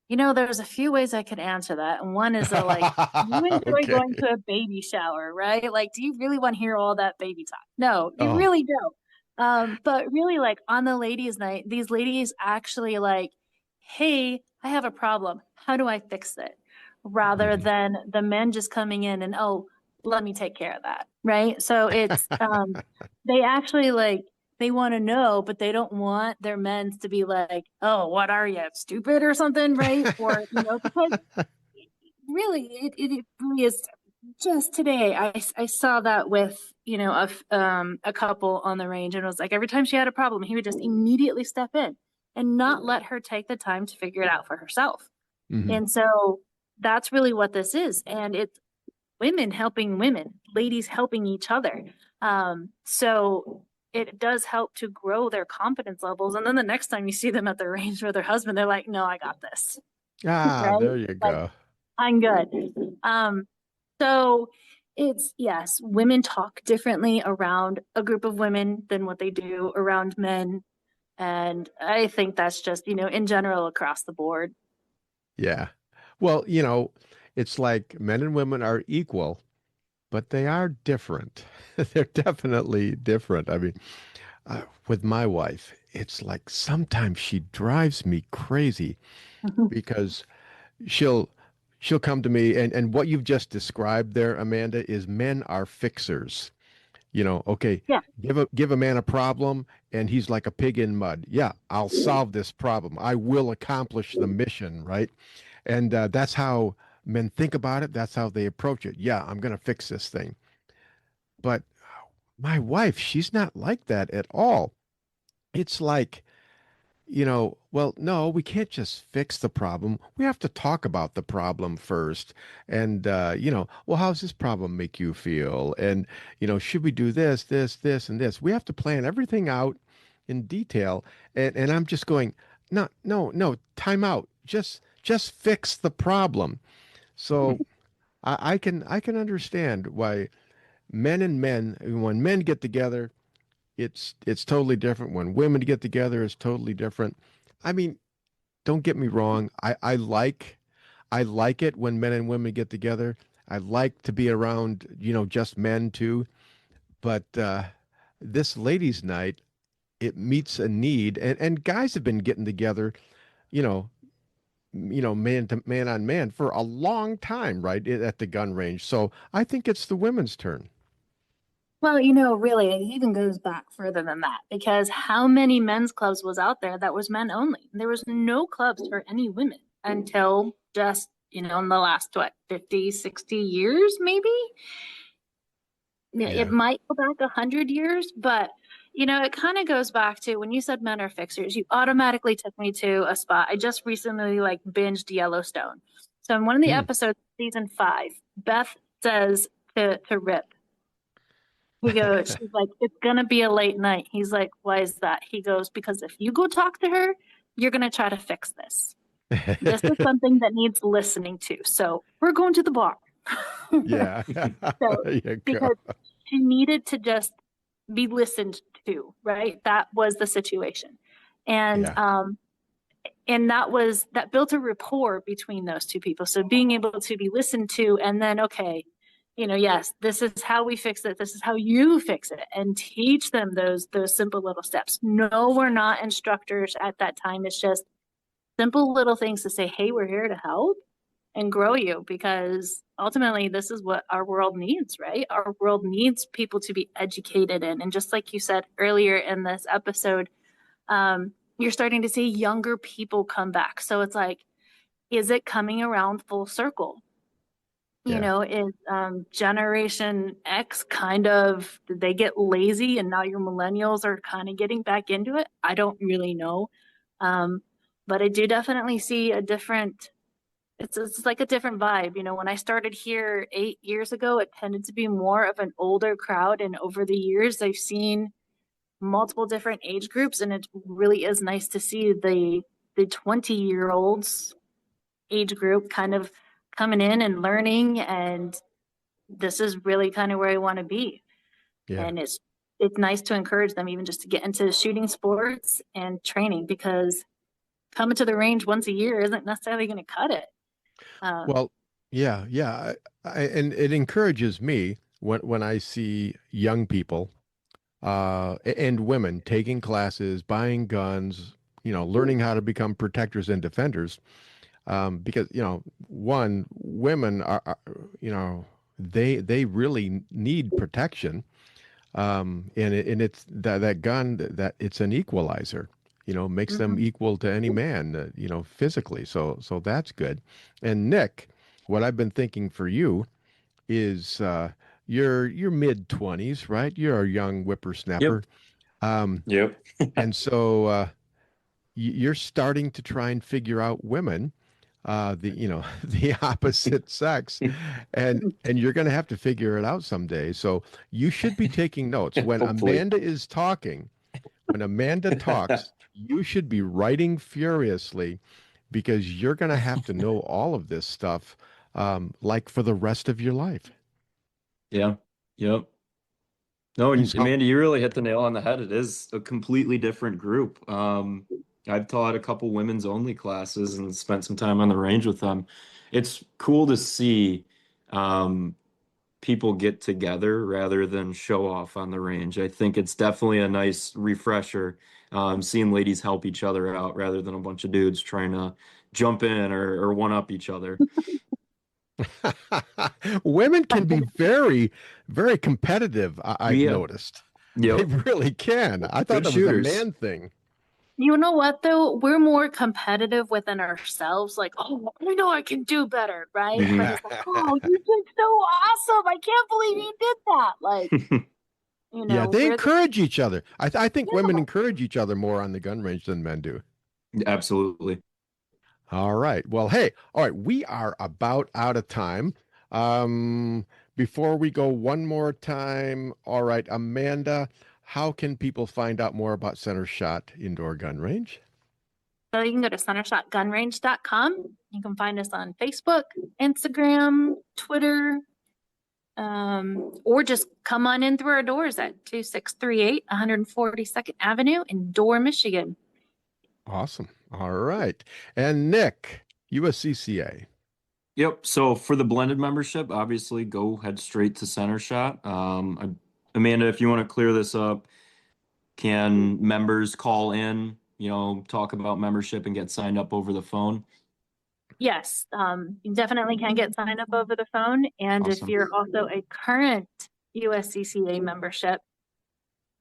Speaker 9: There's a few ways I could answer that. And one is that, like, you enjoy
Speaker 2: Okay.
Speaker 9: going to a baby shower, right? Like, do you really want to hear all that baby talk? No, you
Speaker 2: Oh.
Speaker 9: really don't. But really, like, on the ladies' night, these ladies actually like, hey, I have a problem. How do I fix it? Rather
Speaker 2: Mhm.
Speaker 9: than the men just coming in and, oh, let me take care of that, right? So it's they actually like they want to know, but they don't want their men to be like, oh, what are you, stupid or something, right? Or, because really, it really is. Just today, I saw that with, a couple on the range, and it was like every time she had a problem, he would just immediately step in and not let her take the time to figure it out for herself.
Speaker 2: Mhm.
Speaker 9: And so that's really what this is. And it's women helping women, ladies helping each other. So it does help to grow their confidence levels. And then the next time you see them at the range with their husband, they're like, no, I got this.
Speaker 2: Ah,
Speaker 9: Right?
Speaker 2: there you
Speaker 9: Like,
Speaker 2: go.
Speaker 9: I'm good. Um, so it's, yes, women talk differently around a group of women than what they do around men. And I think that's just, in general across the board.
Speaker 2: Yeah. Well, it's like men and women are equal, but they are different. They're definitely different. I mean, with my wife, it's like sometimes she drives me crazy because she'll she'll come to me and what you've just described there, Amanda, is men are fixers. Okay,
Speaker 9: Yeah.
Speaker 2: give a man a problem and he's like a pig in mud. Yeah, I'll solve this problem. I will accomplish the mission, right? And that's how men think about it. That's how they approach it. Yeah, I'm going to fix this thing. But my wife, she's not like that at all. It's like, well, no, we can't just fix the problem. We have to talk about the problem first. And, well, how's this problem make you feel? And, should we do this, this, this, and this? We have to plan everything out in detail. And I'm just going, no, no, no, time out. Just fix the problem. So I can understand why when men get together, it's totally different. When women get together, it's totally different. I mean, don't get me wrong. I like it when men and women get together. I like to be around, just men too. But this ladies' night, it meets a need, and guys have been getting together, you know, man to man on man for a long time, right, at the gun range. So I think it's the women's turn.
Speaker 9: Well, really, it even goes back further than that because how many men's clubs was out there that was men only? There was no clubs for any women until just, in the last, 50, 60 years, maybe? It
Speaker 2: Yeah.
Speaker 9: might go back 100 years, but, it kind of goes back to when you said men are fixers, you automatically took me to a spot. I just recently binged Yellowstone. So in one of the
Speaker 2: Hmm.
Speaker 9: episodes, season 5, Beth says to Rip, she's like, it's gonna be a late night. He's like, why is that? He goes, because if you go talk to her, you're gonna try to fix this. This is something that needs listening to. So we're going to the bar.
Speaker 2: Yeah.
Speaker 9: So
Speaker 2: There you go.
Speaker 9: because she needed to just be listened to, right? That was the situation. And
Speaker 2: Yeah.
Speaker 9: and that built a rapport between those two people. So being able to be listened to and then, okay, yes, this is how we fix it. This is how you fix it, and teach them those simple little steps. No, we're not instructors at that time. It's just simple little things to say, hey, we're here to help and grow you, because ultimately this is what our world needs, right? Our world needs people to be educated in. And just like you said earlier in this episode, you're starting to see younger people come back. So it's like, is it coming around full circle?
Speaker 2: Yeah.
Speaker 9: Is Generation X kind of, did they get lazy and now your millennials are kind of getting back into it? I don't really know. But I do definitely see a different, it's like a different vibe. When I started here 8 years ago, it tended to be more of an older crowd. And over the years, I've seen multiple different age groups. And it really is nice to see the 20-year-olds age group kind of coming in and learning, and this is really kind of where I want to be.
Speaker 2: Yeah.
Speaker 9: And it's nice to encourage them even just to get into shooting sports and training, because coming to the range once a year isn't necessarily going to cut it.
Speaker 2: Well, yeah, yeah. And it encourages me when I see young people and women taking classes, buying guns, learning how to become protectors and defenders. Because, one, women they really need protection. And it's that gun that it's an equalizer, makes them equal to any man, physically. So that's good. And Nick, what I've been thinking for you is you're mid-20s, right? You're a young whippersnapper.
Speaker 10: Yep.
Speaker 2: Um,
Speaker 10: Yep.
Speaker 2: and so you're starting to try and figure out women, the opposite sex, and you're going to have to figure it out someday. So you should be taking notes when
Speaker 10: Hopefully.
Speaker 2: Amanda talks, you should be writing furiously because you're going to have to know all of this stuff, like for the rest of your life.
Speaker 10: Yeah. Yep. No,
Speaker 2: And
Speaker 10: and
Speaker 2: so,
Speaker 10: Amanda, you really hit the nail on the head. It is a completely different group. I've taught a couple women's only classes and spent some time on the range with them. It's cool to see people get together rather than show off on the range. I think it's definitely a nice refresher, seeing ladies help each other out rather than a bunch of dudes trying to jump in or one up each other.
Speaker 2: Women can be very, very competitive, I've noticed.
Speaker 10: Yep.
Speaker 2: They really can. I thought that was a man thing.
Speaker 9: You know what, though? We're more competitive within ourselves. Like, oh, I know I can do better, right?
Speaker 10: Mhm.
Speaker 9: But it's like, oh, you did so awesome. I can't believe you did that. Like, you know,
Speaker 2: Yeah, they
Speaker 9: we're
Speaker 2: encourage each other. I think women encourage each other more on the gun range than men do.
Speaker 10: Absolutely.
Speaker 2: All right. Well, hey, all right. We are about out of time. Before we go one more time, all right, Amanda, how can people find out more about Center Shot Indoor Gun Range?
Speaker 9: So you can go to centershotgunrange.com. You can find us on Facebook, Instagram, Twitter, or just come on in through our doors at 2638 142nd Avenue in Dorr, Michigan.
Speaker 2: Awesome. All right. And Nick, USCCA.
Speaker 10: Yep. So for the blended membership, obviously head straight to Center Shot. Amanda, if you want to clear this up, can members call in, talk about membership and get signed up over the phone?
Speaker 9: Yes, you definitely can get signed up over the phone. And
Speaker 10: Awesome.
Speaker 9: if you're also a current USCCA membership,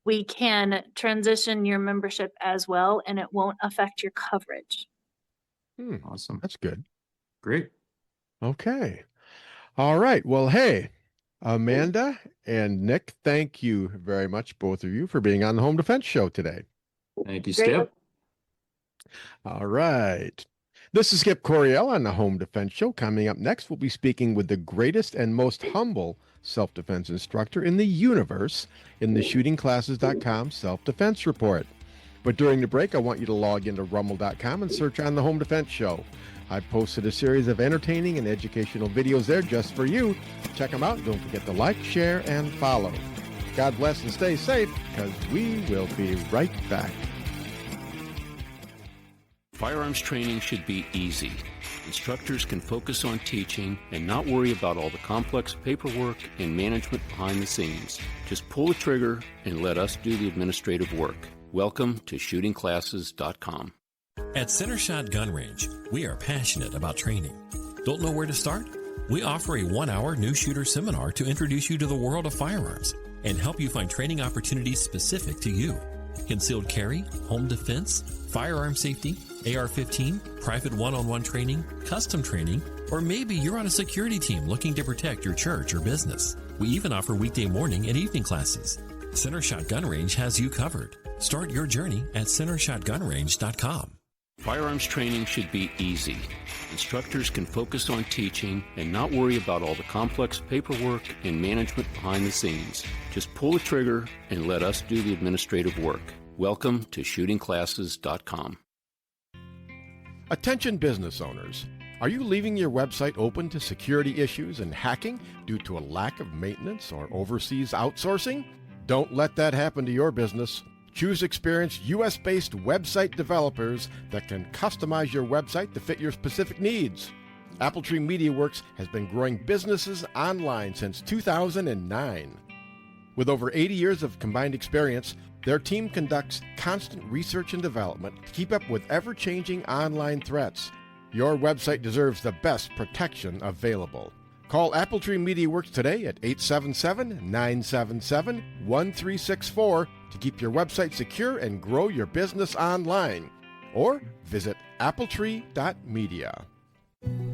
Speaker 9: we can transition your membership as well, and it won't affect your coverage.
Speaker 10: Awesome.
Speaker 2: That's good.
Speaker 10: Great.
Speaker 2: Okay. All right. Well, hey, Amanda and Nick, thank you very much, both of you, for being on the Home Defense Show today.
Speaker 10: Thank you,
Speaker 9: Great.
Speaker 10: Skip.
Speaker 2: All right. This is Skip Coryell on the Home Defense Show. Coming up next, we'll be speaking with the greatest and most humble self-defense instructor in the universe in the shootingclasses.com self-defense report. But during the break, I want you to log into rumble.com and search on the Home Defense Show. I've posted a series of entertaining and educational videos there just for you. Check them out. Don't forget to like, share, and follow. God bless and stay safe, because we will be right back.
Speaker 4: Firearms training should be easy. Instructors can focus on teaching and not worry about all the complex paperwork and management behind the scenes. Just pull the trigger and let us do the administrative work. Welcome to shootingclasses.com.
Speaker 5: At Center Shot Gun Range, we are passionate about training. Don't know where to start? We offer a 1-hour new shooter seminar to introduce you to the world of firearms and help you find training opportunities specific to you. Concealed carry, home defense, firearm safety, AR-15, private one-on-one training, custom training, or maybe you're on a security team looking to protect your church or business. We even offer weekday morning and evening classes. Center Shot Gun Range has you covered. Start your journey at centershotgunrange.com.
Speaker 4: Firearms training should be easy. Instructors can focus on teaching and not worry about all the complex paperwork and management behind the scenes. Just pull the trigger and let us do the administrative work. Welcome to shootingclasses.com.
Speaker 2: Attention business owners. Are you leaving your website open to security issues and hacking due to a lack of maintenance or overseas outsourcing? Don't let that happen to your business. Choose experienced U.S.-based website developers that can customize your website to fit your specific needs. Appletree MediaWorks has been growing businesses online since 2009. With over 80 years of combined experience, their team conducts constant research and development to keep up with ever-changing online threats. Your website deserves the best protection available. Call Appletree MediaWorks today at 877-977-1364 to keep your website secure and grow your business online. Or visit appletree.media.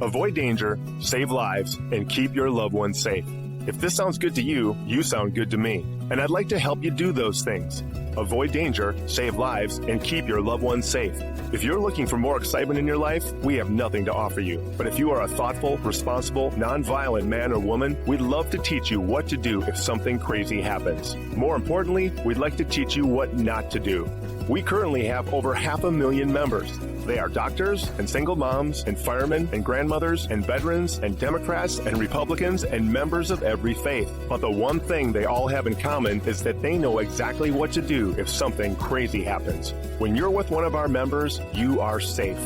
Speaker 6: Avoid danger, save lives, and keep your loved ones safe. If this sounds good to you, you sound good to me. And I'd like to help you do those things. Avoid danger, save lives, and keep your loved ones safe. If you're looking for more excitement in your life, we have nothing to offer you. But if you are a thoughtful, responsible, nonviolent man or woman, we'd love to teach you what to do if something crazy happens. More importantly, we'd like to teach you what not to do. We currently have over 500,000 members. They are doctors and single moms and firemen and grandmothers and veterans and Democrats and Republicans and members of every faith. But the one thing they all have in common is that they know exactly what to do if something crazy happens. When you're with one of our members, you are safe.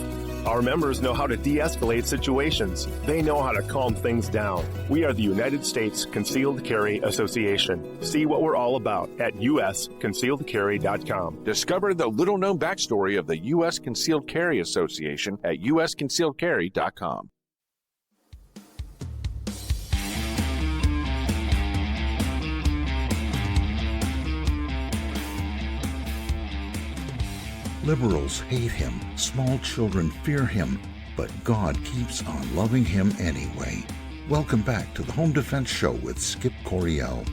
Speaker 6: Our members know how to de-escalate situations. They know how to calm things down. We are the United States Concealed Carry Association. See what we're all about at usconcealedcarry.com.
Speaker 7: Discover the little-known backstory of the U.S. Concealed Carry Association at usconcealedcarry.com.
Speaker 1: Liberals hate him, small children fear him, but God keeps on loving him anyway. Welcome back to the Home Defense Show with Skip Coryell.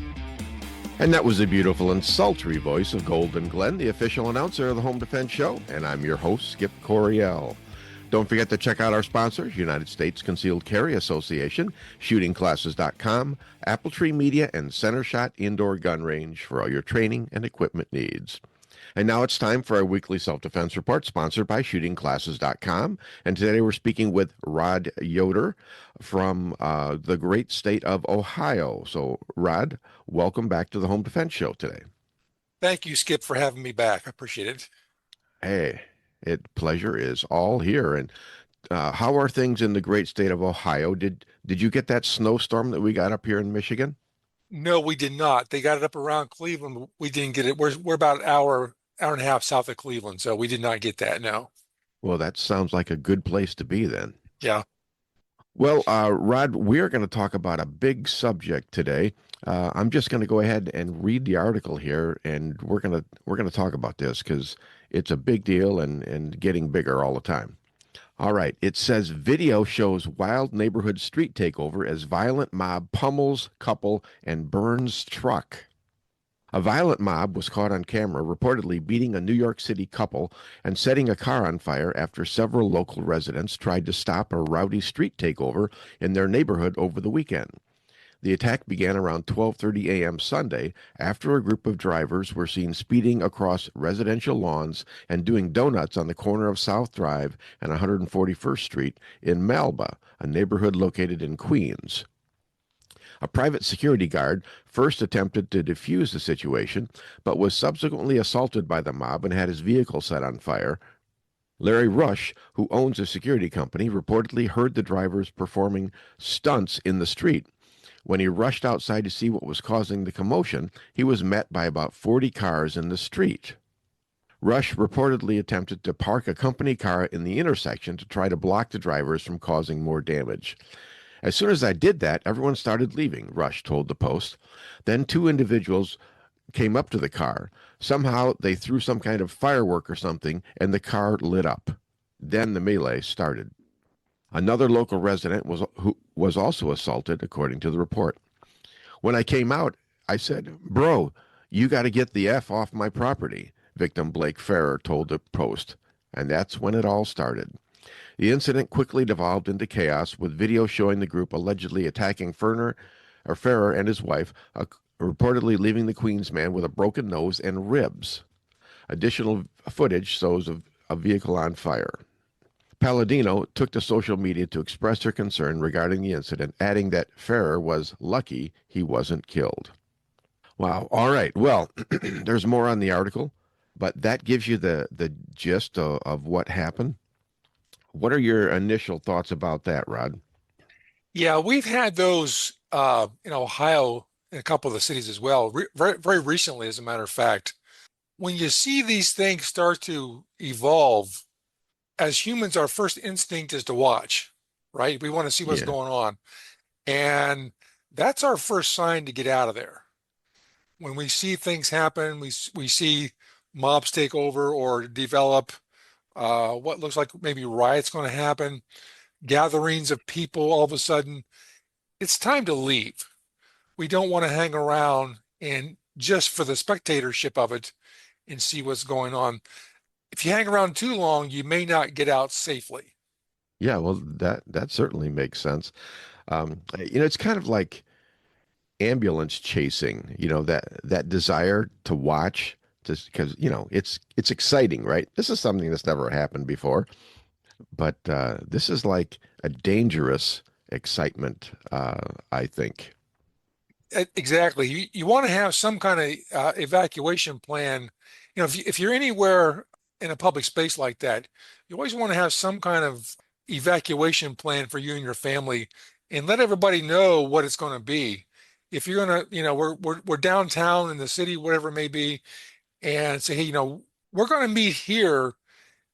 Speaker 2: And that was the beautiful and sultry voice of Golden Glenn, the official announcer of the Home Defense Show, and I'm your host, Skip Coryell. Don't forget to check out our sponsors, United States Concealed Carry Association, shootingclasses.com, Apple Tree Media, and Center Shot Indoor Gun Range for all your training and equipment needs. And now it's time for our weekly self-defense report, sponsored by shootingclasses.com. And today we're speaking with Rod Yoder from the great state of Ohio. So, Rod, welcome back to the Home Defense Show today.
Speaker 11: Thank you, Skip, for having me back. I appreciate it.
Speaker 2: Hey, pleasure is all here. And how are things in the great state of Ohio? Did you get that snowstorm that we got up here in Michigan?
Speaker 11: No, we did not. They got it up around Cleveland. We didn't get it. We're about an hour and a half south of Cleveland, so we did not get that. No.
Speaker 2: Well, that sounds like a good place to be then.
Speaker 11: Yeah.
Speaker 2: Well, Rod, we're going to talk about a big subject today. I'm just going to go ahead and read the article here, and we're going to talk about this because it's a big deal and getting bigger all the time. All right. It says video shows wild neighborhood street takeover as violent mob pummels couple and burns truck. A violent mob was caught on camera reportedly beating a New York City couple and setting a car on fire after several local residents tried to stop a rowdy street takeover in their neighborhood over the weekend. The attack began around 12:30 a.m. Sunday after a group of drivers were seen speeding across residential lawns and doing donuts on the corner of South Drive and 141st Street in Malba, a neighborhood located in Queens. A private security guard first attempted to defuse the situation, but was subsequently assaulted by the mob and had his vehicle set on fire. Larry Rush, who owns a security company, reportedly heard the drivers performing stunts in the street. When he rushed outside to see what was causing the commotion, he was met by about 40 cars in the street. Rush reportedly attempted to park a company car in the intersection to try to block the drivers from causing more damage. As soon as I did that, everyone started leaving, Rush told the Post. Then two individuals came up to the car. Somehow they threw some kind of firework or something, and the car lit up. Then the melee started. Another local resident who was also assaulted, according to the report. When I came out, I said, "Bro, you got to get the F off my property," victim Blake Farrer told the Post. And that's when it all started. The incident quickly devolved into chaos, with video showing the group allegedly attacking Farrer and his wife, reportedly leaving the Queens man with a broken nose and ribs. Additional footage shows a vehicle on fire. Palladino took to social media to express her concern regarding the incident, adding that Farrer was lucky he wasn't killed. Wow. All right. Well, there's more on the article, but that gives you the gist of what happened. What are your initial thoughts about that, Rod?
Speaker 11: Yeah, we've had those in Ohio in a couple of the cities as well, very, very recently, as a matter of fact. When you see these things start to evolve, as humans, our first instinct is to watch, right? We want to see what's going on. And that's our first sign to get out of there. When we see things happen, we see mobs take over or develop, what looks like maybe riots going to happen, gatherings of people all of a sudden, it's time to leave. We don't want to hang around and just for the spectatorship of it and see what's going on. If you hang around too long, you may not get out safely.
Speaker 2: Yeah, well, that certainly makes sense. It's kind of like ambulance chasing, that desire to watch, because it's exciting, right? This is something that's never happened before, but this is like a dangerous excitement, I think.
Speaker 11: Exactly. You want to have some kind of evacuation plan. If you're anywhere in a public space like that, you always want to have some kind of evacuation plan for you and your family, and let everybody know what it's going to be. If you're going to, we're downtown in the city, whatever it may be, and say, hey, we're going to meet here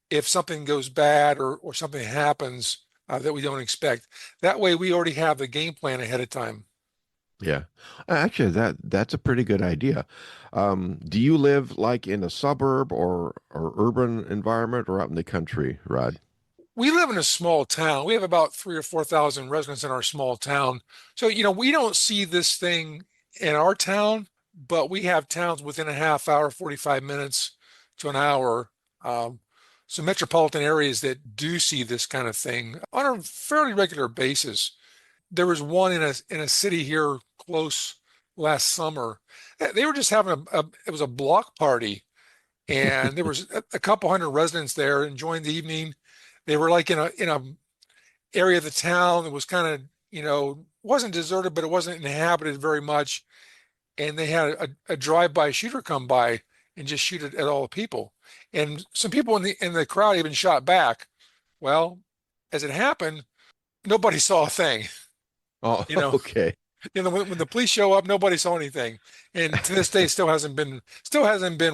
Speaker 11: if something goes bad or something happens that we don't expect. That way, we already have the game plan ahead of time.
Speaker 2: Yeah. Actually, that's a pretty good idea. Do you live like in a suburb or urban environment or out in the country, Rod?
Speaker 11: We live in a small town. We have about 3 or 4 thousand residents in our small town. So, we don't see this thing in our town, but we have towns within a half hour, 45 minutes to an hour. Um, so metropolitan areas that do see this kind of thing on a fairly regular basis. There was one in a city here close last summer. They were just having it was a block party, and there was a couple hundred residents there enjoying the evening. They were like in a area of the town that was kind of, wasn't deserted, but it wasn't inhabited very much. And they had a drive-by shooter come by and just shoot at all the people. And some people in the crowd even shot back. Well, as it happened, nobody saw a thing.
Speaker 2: Oh,
Speaker 11: You know,
Speaker 2: okay.
Speaker 11: when the police show up, nobody saw anything. And to this day, still hasn't been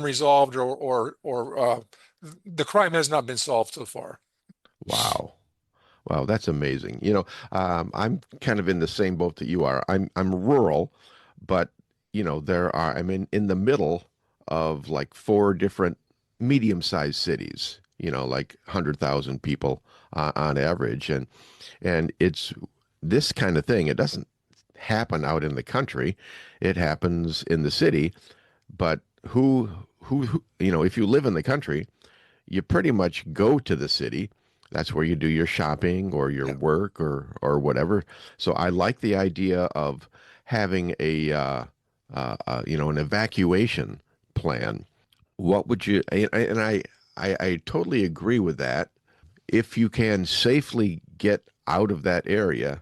Speaker 11: resolved, or the crime has not been solved so far.
Speaker 2: Wow. Wow, that's amazing. I'm kind of in the same boat that you are. I'm rural, but I'm in the middle of like four different medium-sized cities, like 100,000 people on average, and it's this kind of thing. It doesn't happen out in the country. It happens in the city, but if you live in the country, you pretty much go to the city. That's where you do your shopping or your work or whatever. So I like the idea of having an evacuation plan. What would you, and I totally agree with that. If you can safely get out of that area,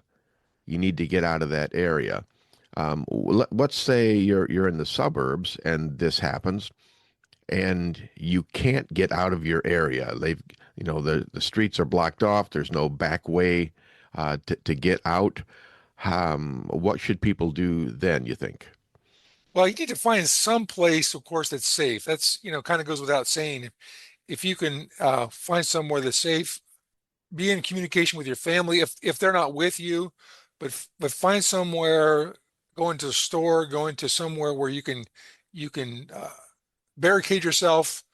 Speaker 2: you need to get out of that area. Let's say you're in the suburbs and this happens and you can't get out of your area. The streets are blocked off. There's no back way to get out. What should people do then, you think?
Speaker 11: Well, you need to find some place, of course, that's safe. That's, kind of goes without saying. If you can find somewhere that's safe, be in communication with your family if they're not with you, but find somewhere, go into a store, go into somewhere where you can barricade yourself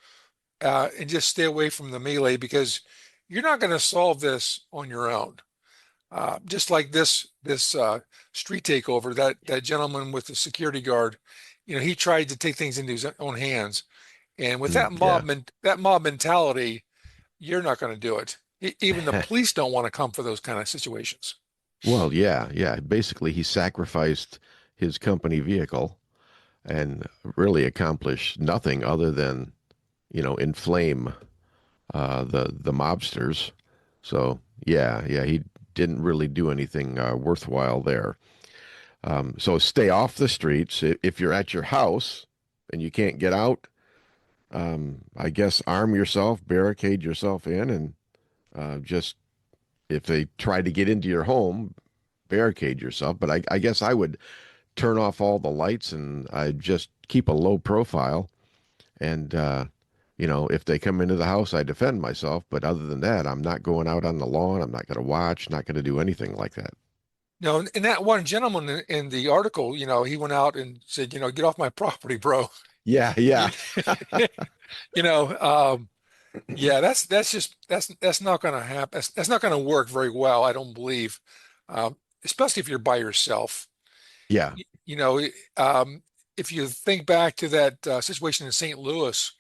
Speaker 11: and just stay away from the melee, because you're not going to solve this on your own. Just like this street takeover, that gentleman with the security guard, he tried to take things into his own hands, and with
Speaker 2: Yeah.
Speaker 11: that mob mentality, you're not going to do it. Even the police don't want to come for those kind of situations.
Speaker 2: Well, yeah, yeah. Basically, he sacrificed his company vehicle and really accomplished nothing other than, inflame the mobsters. So yeah, he didn't really do anything worthwhile there. So stay off the streets. If you're at your house and you can't get out, I guess arm yourself, barricade yourself in, and just if they try to get into your home, barricade yourself. But I guess I would turn off all the lights and I just keep a low profile. And if they come into the house, I defend myself. But other than that, I'm not going out on the lawn. I'm not going to watch, not going to do anything like that.
Speaker 11: No, and that one gentleman in the article, he went out and said, get off my property, bro.
Speaker 2: Yeah, yeah.
Speaker 11: You know, um, yeah, that's not going to happen. That's not going to work very well, I don't believe, especially if you're by yourself.
Speaker 2: Yeah.
Speaker 11: Y- You know, if you think back to that situation in St. Louis,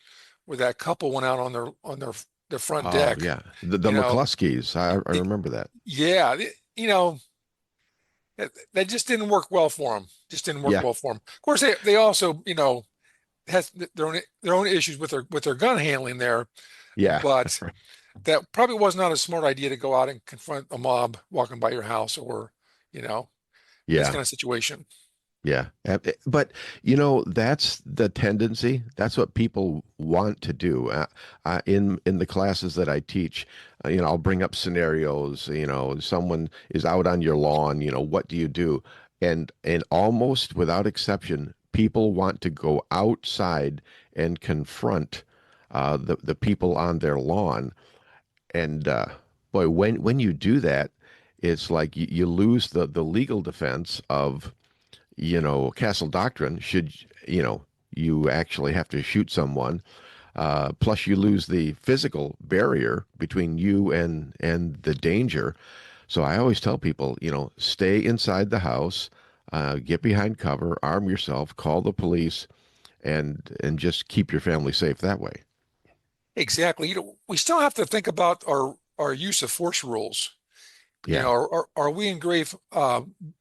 Speaker 11: where that couple went out on their front
Speaker 2: Oh,
Speaker 11: deck,
Speaker 2: yeah. The
Speaker 11: you know,
Speaker 2: McCluskeys. I
Speaker 11: it-
Speaker 2: remember that.
Speaker 11: yeah, that just didn't work well for them. Just didn't work
Speaker 2: Yeah.
Speaker 11: well for them. Of course, they also, has their own issues with their gun handling there,
Speaker 2: Yeah.
Speaker 11: but that probably was not a smart idea to go out and confront a mob walking by your house, or, you know, this
Speaker 2: Yeah.
Speaker 11: kind of situation.
Speaker 2: Yeah. But, that's the tendency. That's what people want to do. In the classes that I teach, I'll bring up scenarios, someone is out on your lawn, what do you do? And almost without exception, people want to go outside and confront the people on their lawn. And boy, when you do that, it's like you lose the legal defense of castle doctrine should, you actually have to shoot someone. Plus, you lose the physical barrier between you and the danger. So I always tell people, stay inside the house, get behind cover, arm yourself, call the police, and just keep your family safe that way.
Speaker 11: Exactly. We still have to think about our use of force rules.
Speaker 2: Yeah.
Speaker 11: Are we in grave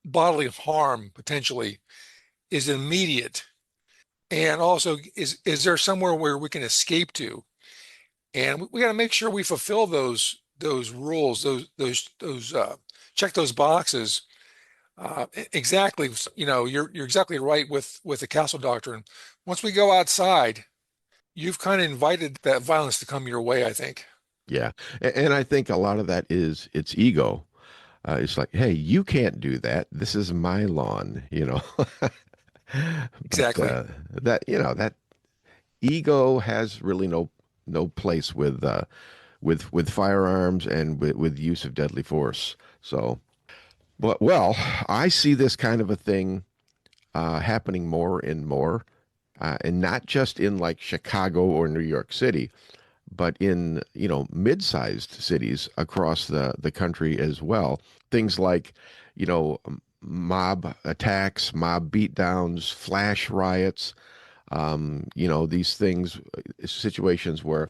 Speaker 11: bodily harm potentially? Is it immediate? And also, is there somewhere where we can escape to? And we got to make sure we fulfill those rules, those check those boxes. Exactly. You're exactly right with the castle doctrine. Once we go outside, you've kind of invited that violence to come your way, I think.
Speaker 2: Yeah. And I think a lot of that is it's ego. It's like, hey, you can't do that. This is my lawn. But
Speaker 11: Exactly.
Speaker 2: that ego has really no place with firearms and with use of deadly force. So, but well, I see this kind of a thing happening more and more, and not just in like Chicago or New York City, but in mid-sized cities across the country as well. Things like mob attacks, mob beatdowns, flash riots. These things, situations where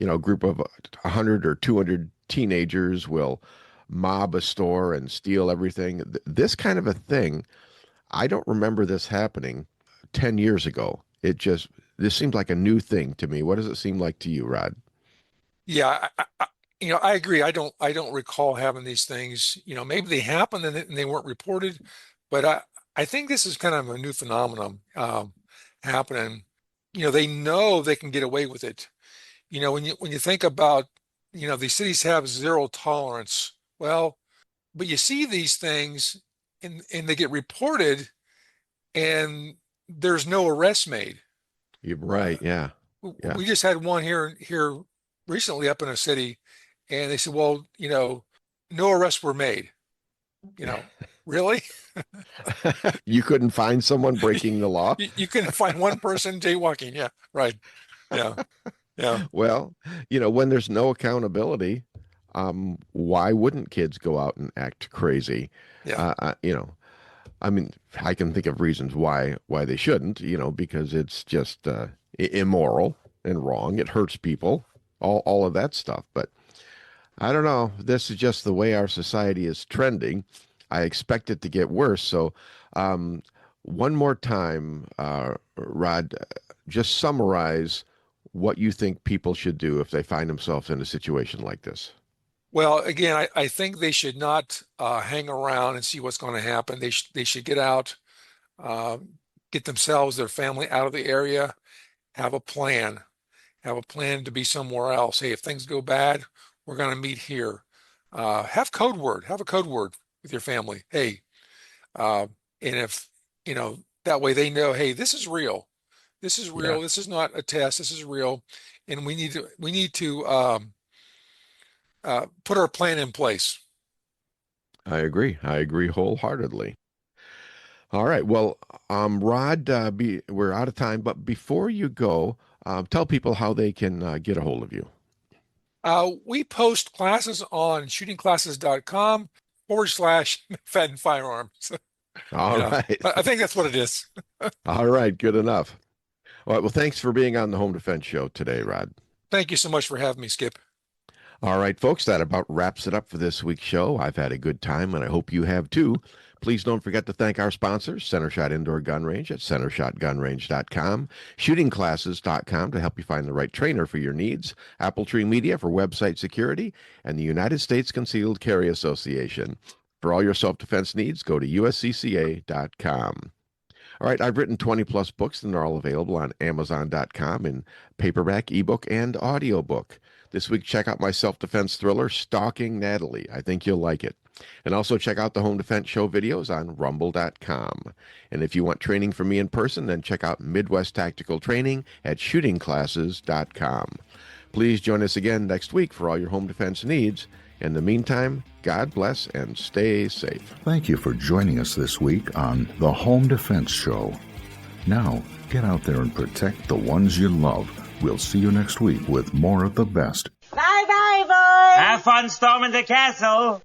Speaker 2: a group of 100 or 200 teenagers will mob a store and steal everything. This kind of a thing, I don't remember this happening 10 years ago. This seems like a new thing to me. What does it seem like to you, Rod?
Speaker 11: Yeah, I agree. I don't recall having these things. Maybe they happened and they weren't reported, but I think this is kind of a new phenomenon happening. They know they can get away with it. When you think about, these cities have zero tolerance. Well, but you see these things and they get reported and there's no arrest made.
Speaker 2: You're right. Yeah. Yeah.
Speaker 11: We just had one here recently up in a city, and they said, well, no arrests were made. Really?
Speaker 2: You couldn't find someone breaking the law?
Speaker 11: You can find one person jaywalking. Yeah, right. Yeah, yeah.
Speaker 2: Well, when there's no accountability, why wouldn't kids go out and act crazy?
Speaker 11: Yeah.
Speaker 2: I mean, I can think of reasons why they shouldn't, because it's just immoral and wrong. It hurts people, all of that stuff. But I don't know. This is just the way our society is trending. I expect it to get worse. So, one more time, Rod, just summarize what you think people should do if they find themselves in a situation like this.
Speaker 11: Well, again, I think they should not hang around and see what's going to happen. They should get out, uh, get themselves, their family out of the area, have a plan, to be somewhere else. Hey, if things go bad, we're going to meet here. Have a code word with your family. Hey, and if, that way they know, hey, this is real. This is real.
Speaker 2: Yeah,
Speaker 11: This is not a test. This is real. And we need to put our plan in place.
Speaker 2: I agree. I agree wholeheartedly. All right. Well, Rod, we're out of time, but before you go, tell people how they can get a hold of you.
Speaker 11: We post classes on shootingclasses.com/Fed firearms.
Speaker 2: All right.
Speaker 11: I think that's what it is.
Speaker 2: All right. Good enough. All right. Well, thanks for being on the Home Defense Show today, Rod.
Speaker 11: Thank you so much for having me, Skip.
Speaker 2: All right, folks, that about wraps it up for this week's show. I've had a good time, and I hope you have too. Please don't forget to thank our sponsors, Center Shot Indoor Gun Range at centershotgunrange.com, shootingclasses.com to help you find the right trainer for your needs, Apple Tree Media for website security, and the United States Concealed Carry Association. For all your self-defense needs, go to uscca.com. All right, I've written 20 plus books, and they're all available on Amazon.com in paperback, ebook, and audiobook. This week, check out my self-defense thriller, Stalking Natalie. I think you'll like it. And also check out the Home Defense Show videos on rumble.com. And if you want training from me in person, then check out Midwest Tactical Training at shootingclasses.com. Please join us again next week for all your home defense needs. In the meantime, God bless and stay safe.
Speaker 1: Thank you for joining us this week on the Home Defense Show. Now, get out there and protect the ones you love. We'll see you next week with more of the best.
Speaker 12: Bye-bye, boys! Have fun storming the castle!